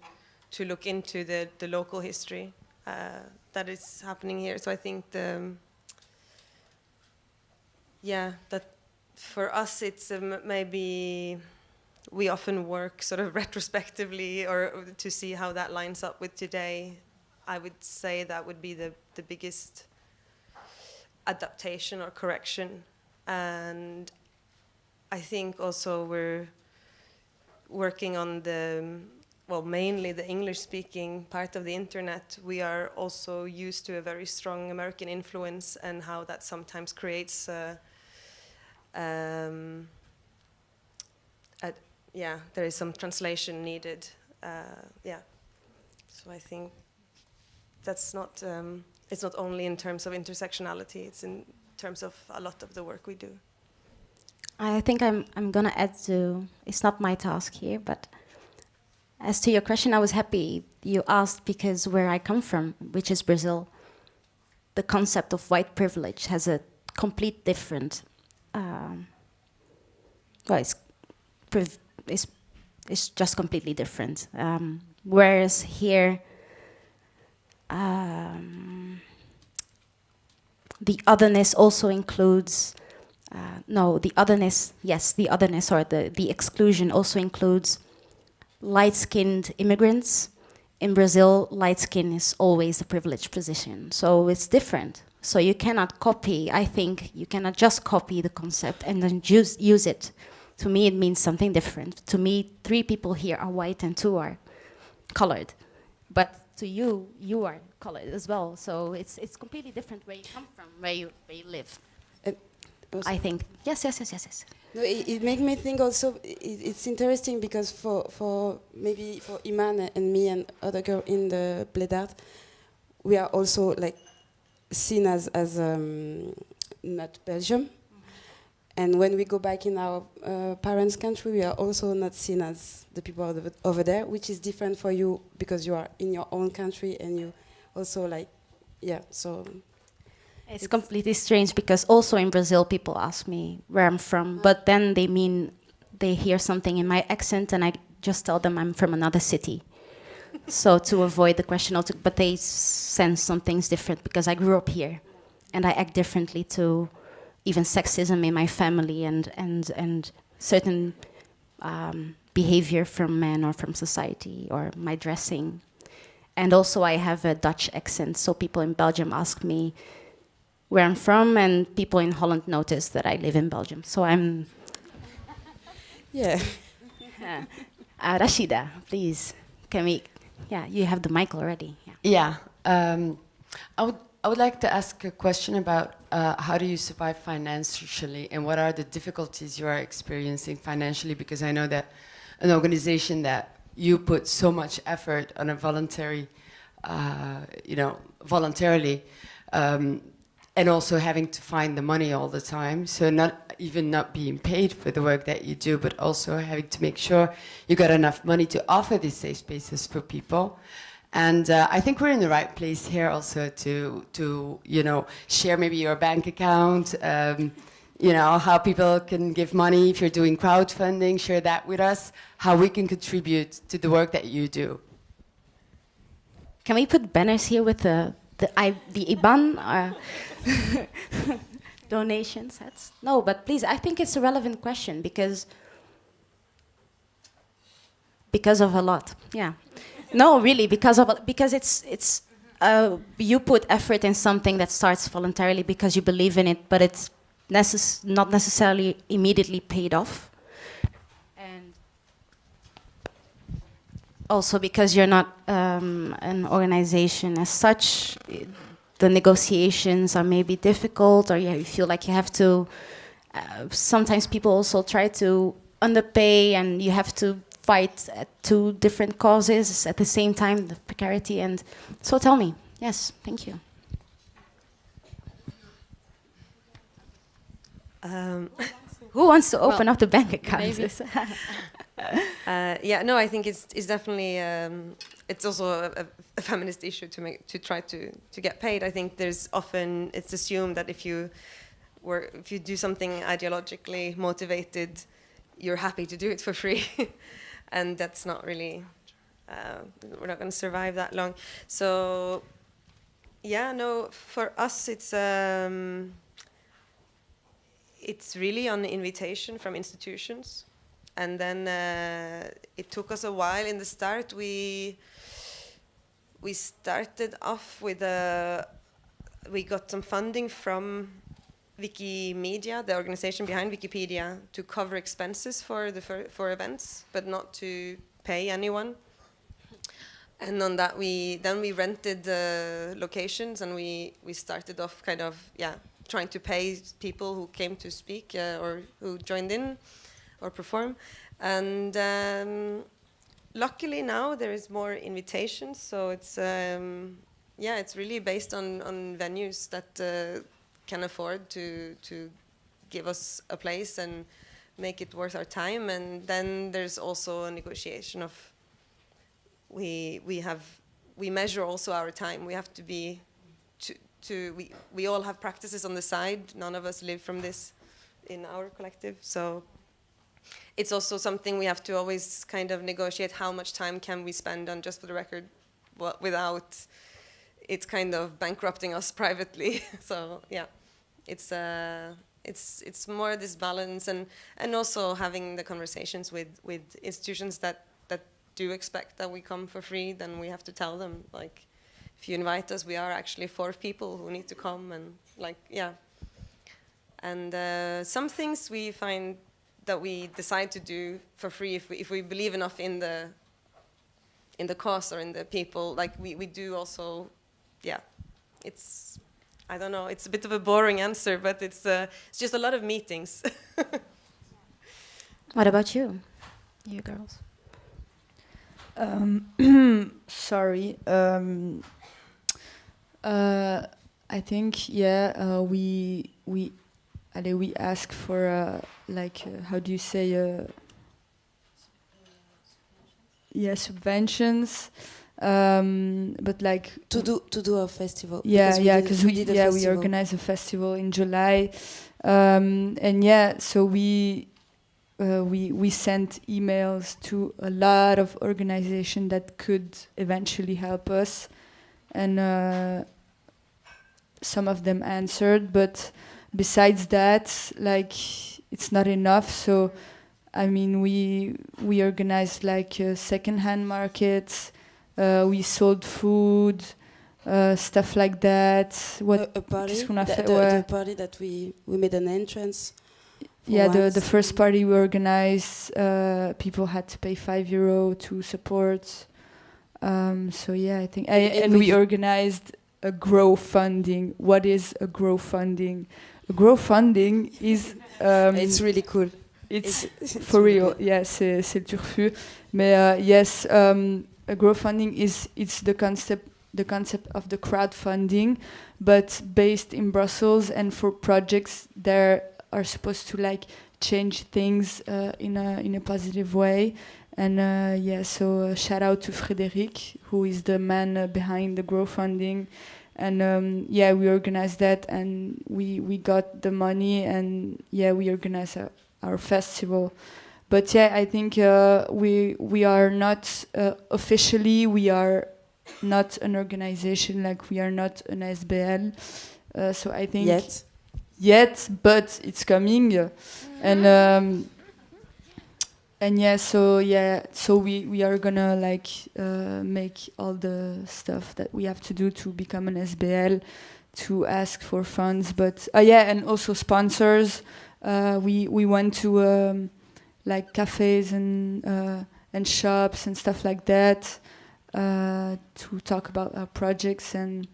look into the local history that is happening here. So I think that for us it's maybe we often work sort of retrospectively or to see how that lines up with today. I would say that would be the biggest adaptation or correction. And I think also we're working on mainly the English-speaking part of the internet. We are also used to a very strong American influence, and how that sometimes creates there is some translation needed. So I think that's not, it's not only in terms of intersectionality, it's in terms of a lot of the work we do. I think I'm gonna add to, it's not my task here, but as to your question, I was happy you asked, because where I come from, which is Brazil, the concept of white privilege has a complete different, it's just completely different. Whereas here, the otherness also includes, the otherness or the exclusion also includes light-skinned immigrants. In Brazil, light skin is always a privileged position, so it's different. So you cannot copy, I think, you cannot just copy the concept and then use it. To me, it means something different. To me, 3 people here are white and 2 are colored. But to you, you are colored as well. So it's completely different where you come from, where you live. I think. Yes. No, it makes me think also, it's interesting because for maybe for Iman and me and other girl in the Bledarte, we are also like seen as not Belgium. And when we go back in our parents' country, we are also not seen as the people over there, which is different for you because you are in your own country and you also like, so. It's completely strange because also in Brazil, people ask me where I'm from, but then they hear something in my accent and I just tell them I'm from another city. So to avoid the question, but they sense some things different because I grew up here and I act differently to even sexism in my family and certain behavior from men or from society or my dressing. And also I have a Dutch accent, so people in Belgium ask me where I'm from, and people in Holland notice that I live in Belgium. So I'm... Yeah. Rashida, please, can we... Yeah, you have the mic already. Yeah. I would like to ask a question about how do you survive financially and what are the difficulties you are experiencing financially, because I know that an organization that you put so much effort on a voluntarily, and also having to find the money all the time, so not being paid for the work that you do, but also having to make sure you got enough money to offer these safe spaces for people. And I think we're in the right place here also to share maybe your bank account, how people can give money if you're doing crowdfunding, share that with us, how we can contribute to the work that you do. Can we put banners here with the IBAN donation sets? No, but please, I think it's a relevant question because of a lot, yeah. No, really, because it's you put effort in something that starts voluntarily because you believe in it, but it's not necessarily immediately paid off. And also because you're not an organization as such, the negotiations are maybe difficult, or you feel like you have to. Sometimes people also try to underpay, and you have to fight at two different causes at the same time, the precarity. And so tell me. Yes, thank you. Who wants to open up the bank account? Yeah, no, I think it's definitely it's also a feminist issue to try to get paid. I think there's often it's assumed that if you do something ideologically motivated, you're happy to do it for free, and that's not really we're not going to survive that long. So yeah, no, for us it's really on invitation from institutions. And then it took us a while. In the start, we started off with we got some funding from Wikimedia, the organization behind Wikipedia, to cover expenses for events, but not to pay anyone. And on that, we rented the locations, and we started off kind of trying to pay people who came to speak or who joined in or perform. And luckily now there is more invitations, so it's it's really based on venues that can afford to give us a place and make it worth our time. And then there's also a negotiation of we measure also our time. We have to be we all have practices on the side. None of us live from this in our collective, so it's also something we have to always kind of negotiate. How much time can we spend on Just for the Record without it kind of bankrupting us privately? So yeah, it's more this balance, and also having the conversations with institutions that do expect that we come for free. Then we have to tell them, like, if you invite us, we are actually 4 people who need to come, and and some things we find that we decide to do for free if we believe enough in the cause or in the people. Like we do also, it's, I don't know, it's a bit of a boring answer, but it's just a lot of meetings. What about you girls? Sorry. I think we ask for how do you say subventions, but like to do a festival. Because we organize a festival in July, and so we sent emails to a lot of organizations that could eventually help us, and some of them answered, but besides that, like, it's not enough. So I mean, we organized like second-hand markets, we sold food, stuff like that. A party, the party that we made an entrance. The first party we organized, people had to pay €5 to support. So I think, and we organized a GrowFunding. What is a GrowFunding? A GrowFunding is it's really cool. It's for real. Yes, c'est le turfu. Mais yes, a GrowFunding it's the concept of the crowdfunding, but based in Brussels, and for projects that are supposed to like change things in a positive way. And so shout out to Frédéric, who is the man behind the GrowFunding. And we organized that, and we got the money, and we organized our festival. But I think we are not officially, we are not an organization, like we are not an SBL. So I think yet, but it's coming. So we are gonna like make all the stuff that we have to do to become an SBL, to ask for funds, but and also sponsors. We went to like cafes and shops and stuff like that to talk about our projects, and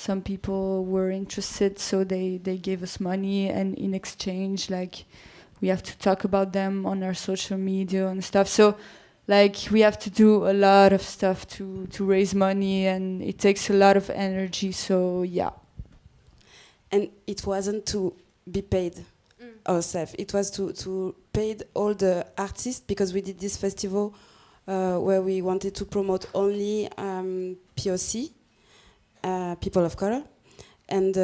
some people were interested, so they gave us money, and in exchange, like, we have to talk about them on our social media and stuff. So, like, we have to do a lot of stuff to raise money, and it takes a lot of energy. So yeah. And it wasn't to be paid ourselves. It was to pay all the artists, because we did this festival where we wanted to promote only POC, people of color. And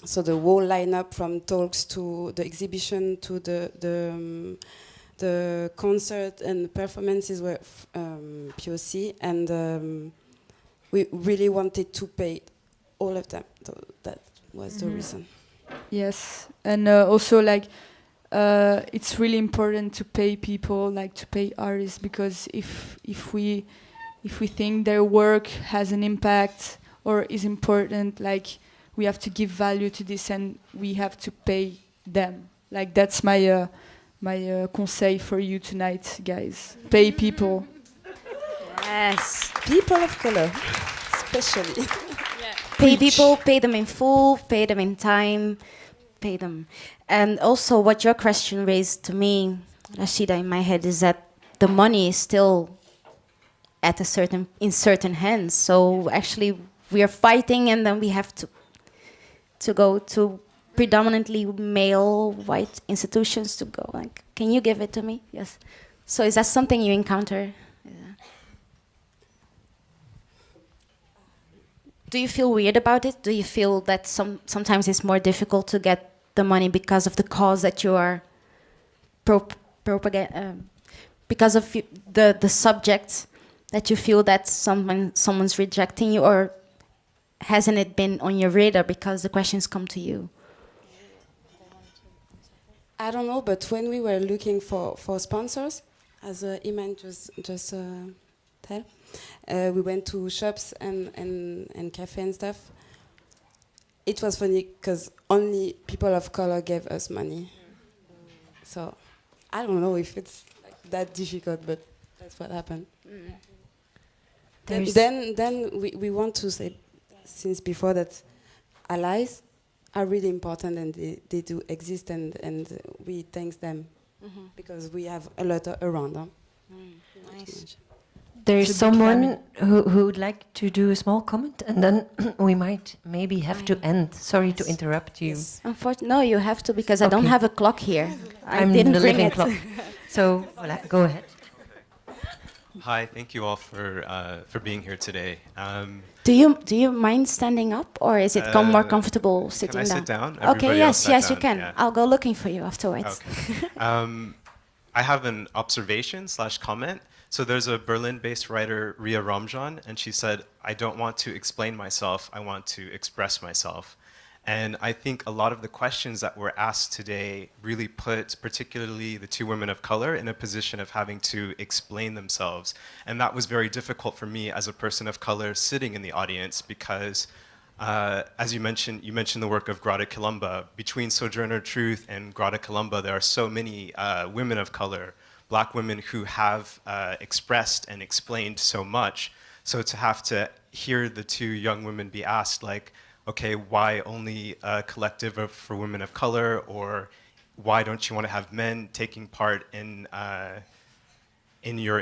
so the whole lineup, from talks to the exhibition to the concert and performances, were POC. And we really wanted to pay all of them. So that was the reason. Yes, and also, like, it's really important to pay people, like, to pay artists, because if we think their work has an impact or is important, like, we have to give value to this, and we have to pay them. Like, that's my conseil for you tonight, guys. Pay people. Yes. People of color, especially. Pay people, pay them in full, pay them in time, pay them. And also what your question raised to me, Rashida, in my head, is that the money is still in certain hands. So actually we are fighting, and then we have to go to predominantly male white institutions to go, like, can you give it to me? Yes. So is that something you encounter? Do you feel weird about it? Do you feel that sometimes it's more difficult to get the money because of the cause that you are because of the subject, that you feel that someone's rejecting you, or hasn't it been on your radar because the questions come to you? I don't know, but when we were looking for sponsors, as Iman just tell, we went to shops and cafe and stuff. It was funny because only people of color gave us money. So I don't know if it's like that difficult, but that's what happened. Then we want to say, since before, that allies are really important, and they do exist, and we thank them because we have a lot around them. Nice. There is someone who would like to do a small comment, and then we might maybe have to end. Sorry to interrupt you. Yes. Unfortunately, no, you have to, because I don't have a clock here. I I'm didn't the bring living it. clock. So voilà, go ahead. Hi, thank you all for being here today. Do you mind standing up, or is it more comfortable sitting down? Can I sit down? Okay, Everybody else yes, sat you down, can. yeah. I'll go looking for you afterwards. Okay. I have an observation/comment. So there's a Berlin-based writer, Ria Ramjan, and she said, "I don't want to explain myself, I want to express myself." And I think a lot of the questions that were asked today really put particularly the two women of color in a position of having to explain themselves. And that was very difficult for me as a person of color sitting in the audience, because as you mentioned the work of Grada Kilumba. Between Sojourner Truth and Grada Kilumba, there are so many women of color, Black women, who have expressed and explained so much. So to have to hear the two young women be asked, like, okay, why only a collective for women of color, or why don't you want to have men taking part in your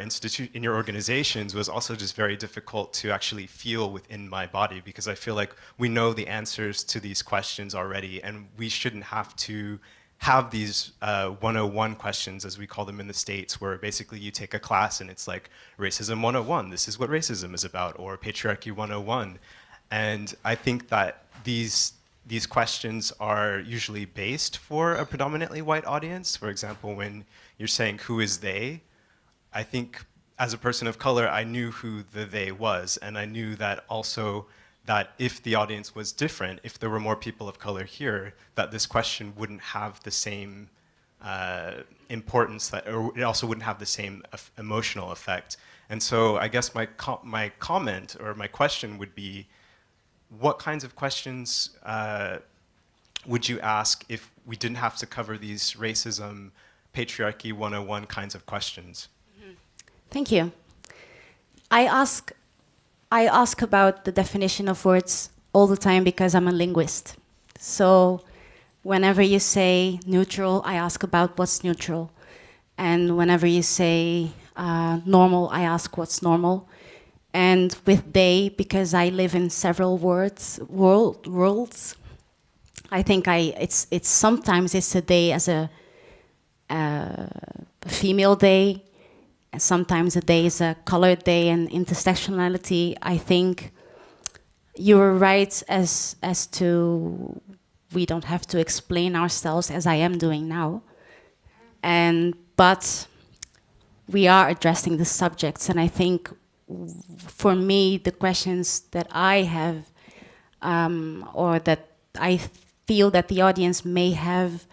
organizations, was also just very difficult to actually feel within my body, because I feel like we know the answers to these questions already, and we shouldn't have to have these 101 questions, as we call them in the States, where basically you take a class and it's like racism 101, this is what racism is about, or patriarchy 101. And I think that these questions are usually based for a predominantly white audience. For example, when you're saying, who is they? I think as a person of color, I knew who the they was, and I knew that also that if the audience was different, if there were more people of color here, that this question wouldn't have the same importance, or it also wouldn't have the same emotional effect. And so I guess my comment or my question would be, what kinds of questions would you ask if we didn't have to cover these racism, patriarchy 101 kinds of questions? Thank you. I ask I ask about the definition of words all the time because I'm a linguist. So whenever you say neutral, I ask about what's neutral. And whenever you say normal, I ask what's normal. And with they, because I live in several worlds, I think it's sometimes it's a day as a female day, and sometimes a day is a colored day, and intersectionality. I think you were right as to we don't have to explain ourselves as I am doing now, but we are addressing the subjects, and I think for me the questions that I have or that I feel that the audience may have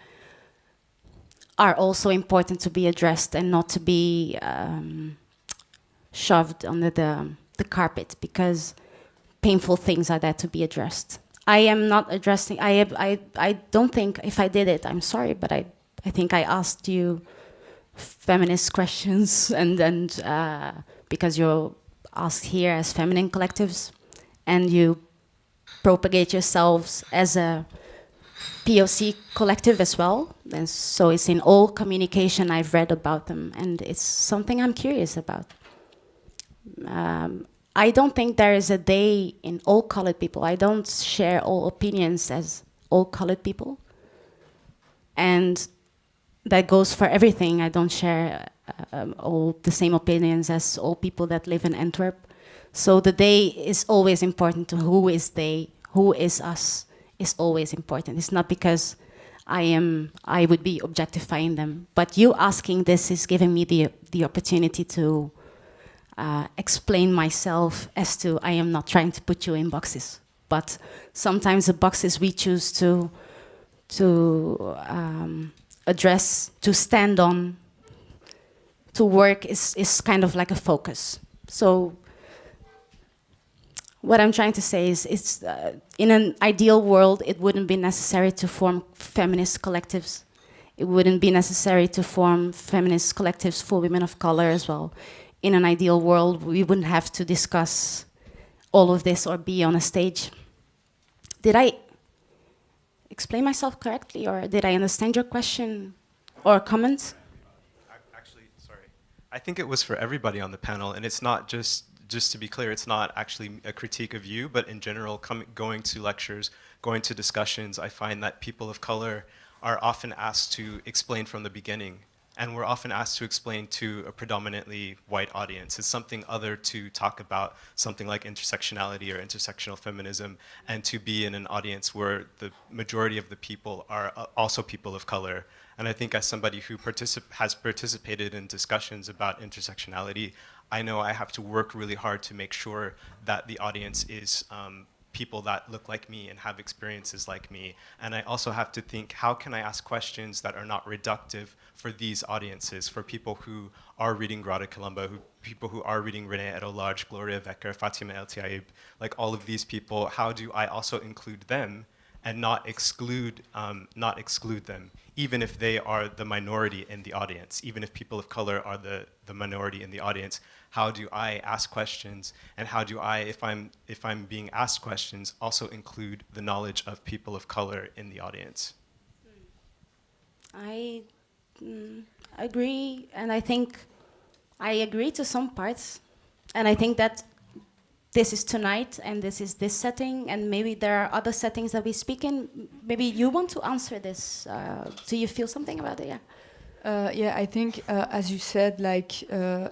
are also important to be addressed and not to be shoved under the carpet, because painful things are there to be addressed. I am not addressing, I don't think, if I did it, I'm sorry, but I think I asked you feminist questions and because you're asked here as feminine collectives and you propagate yourselves as a POC collective as well, and so it's in all communication I've read about them, and it's something I'm curious about. I don't think there is a day in all colored people. I don't share all opinions as all colored people, and that goes for everything. I don't share all the same opinions as all people that live in Antwerp. So the day is always important. To who is they, who is us, is always important. It's not because I would be objectifying them, but you asking this is giving me the opportunity to explain myself as to I am not trying to put you in boxes, but sometimes the boxes we choose to address, to stand on, to work is kind of like a focus. So what I'm trying to say is it's in an ideal world, it wouldn't be necessary to form feminist collectives. It wouldn't be necessary to form feminist collectives for women of color as well. In an ideal world, we wouldn't have to discuss all of this or be on a stage. Did I explain myself correctly, or did I understand your question or comment? Actually, sorry. I think it was for everybody on the panel, and it's not just to be clear, it's not actually a critique of you, but in general, going to lectures, going to discussions, I find that people of color are often asked to explain from the beginning. And we're often asked to explain to a predominantly white audience. It's something other to talk about something like intersectionality or intersectional feminism, and to be in an audience where the majority of the people are also people of color. And I think as somebody who has participated in discussions about intersectionality, I know I have to work really hard to make sure that the audience is people that look like me and have experiences like me. And I also have to think, how can I ask questions that are not reductive for these audiences, for people who are reading Grada Colombo, people who are reading Renee Edo-Large, Gloria Wecker, Fatima El Tiaib, like all of these people, how do I also include them and not exclude them, even if they are the minority in the audience, even if people of color are the minority in the audience? How do I ask questions, and how do I, if I'm being asked questions, also include the knowledge of people of color in the audience? I agree, and I think I agree to some parts, and I think that this is tonight, and this is this setting, and maybe there are other settings that we speak in. Maybe you want to answer this. Do you feel something about it? Yeah. Yeah, I think, as you said, like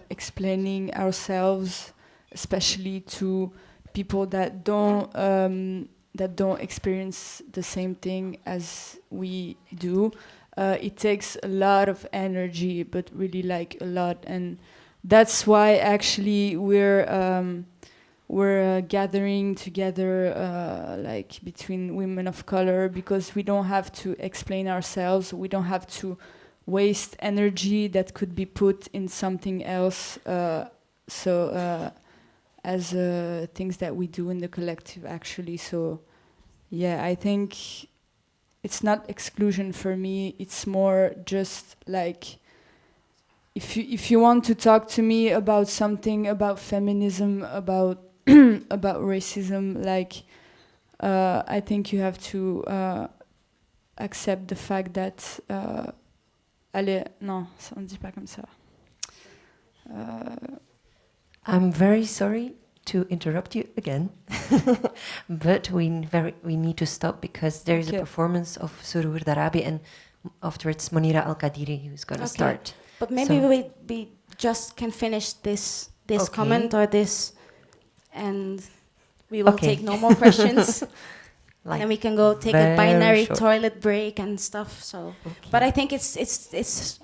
explaining ourselves, especially to people that don't experience the same thing as we do, it takes a lot of energy, but really like a lot, and that's why actually we're gathering together, like between women of color, because we don't have to explain ourselves. We don't have to waste energy that could be put in something else. As things that we do in the collective, actually. So, yeah, I think it's not exclusion for me. It's more just like, if you want to talk to me about something, about feminism, about about racism. Like, I think you have to accept the fact that. Allez, non, on ne dit pas comme ça. I'm very sorry to interrupt you again, but we need to stop because there is a performance of Surur Darabi, and afterwards Monira Al-Qadiri who's going to start. But maybe we just can finish this comment or this, and we will take no more questions. Like, and we can go take a binary toilet break and stuff. So, but I think it's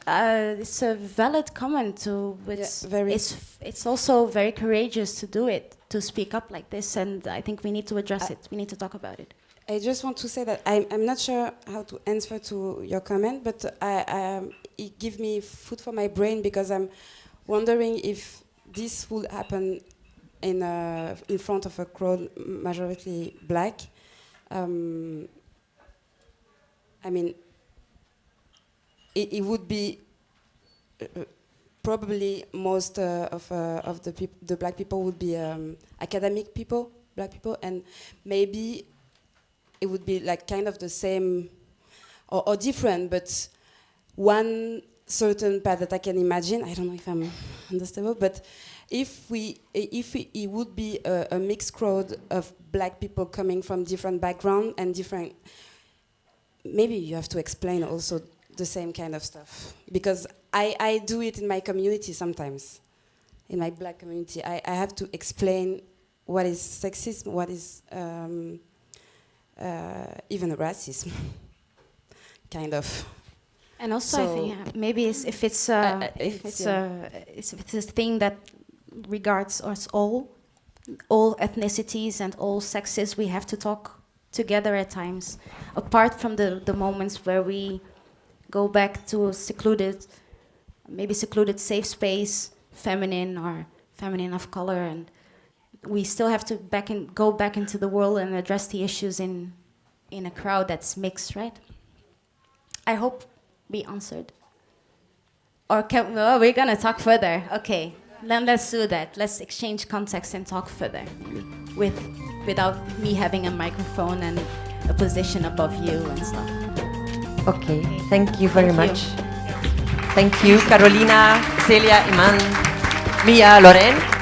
a valid comment to. It's also very courageous to do it, to speak up like this, and I think we need to address it. We need to talk about it. I just want to say that I'm not sure how to answer to your comment, but it gives me food for my brain because I'm wondering if this would happen in front of a crowd majority black. I mean, it would be probably most of the black people would be academic people, black people, and maybe it would be like kind of the same or different, but one certain path that I can imagine. I don't know if I'm understandable, but if it would be a mixed crowd of black people coming from different background and different, maybe you have to explain also the same kind of stuff, because I do it in my community sometimes, in my black community. I have to explain what is sexism, what is even racism, kind of. And also, I think maybe if it's a thing that regards us all ethnicities and all sexes, we have to talk together at times, apart from the moments where we go back to a secluded safe space, feminine or feminine of color, and we still have to go back into the world and address the issues in a crowd that's mixed, right? I hope we answered. Or we're gonna talk further. Okay, then let's do that. Let's exchange context and talk further, maybe, without me having a microphone and a position above you and stuff. Okay, thank you very much. Thank you, Carolina, Celia, Iman, Mia, Loren.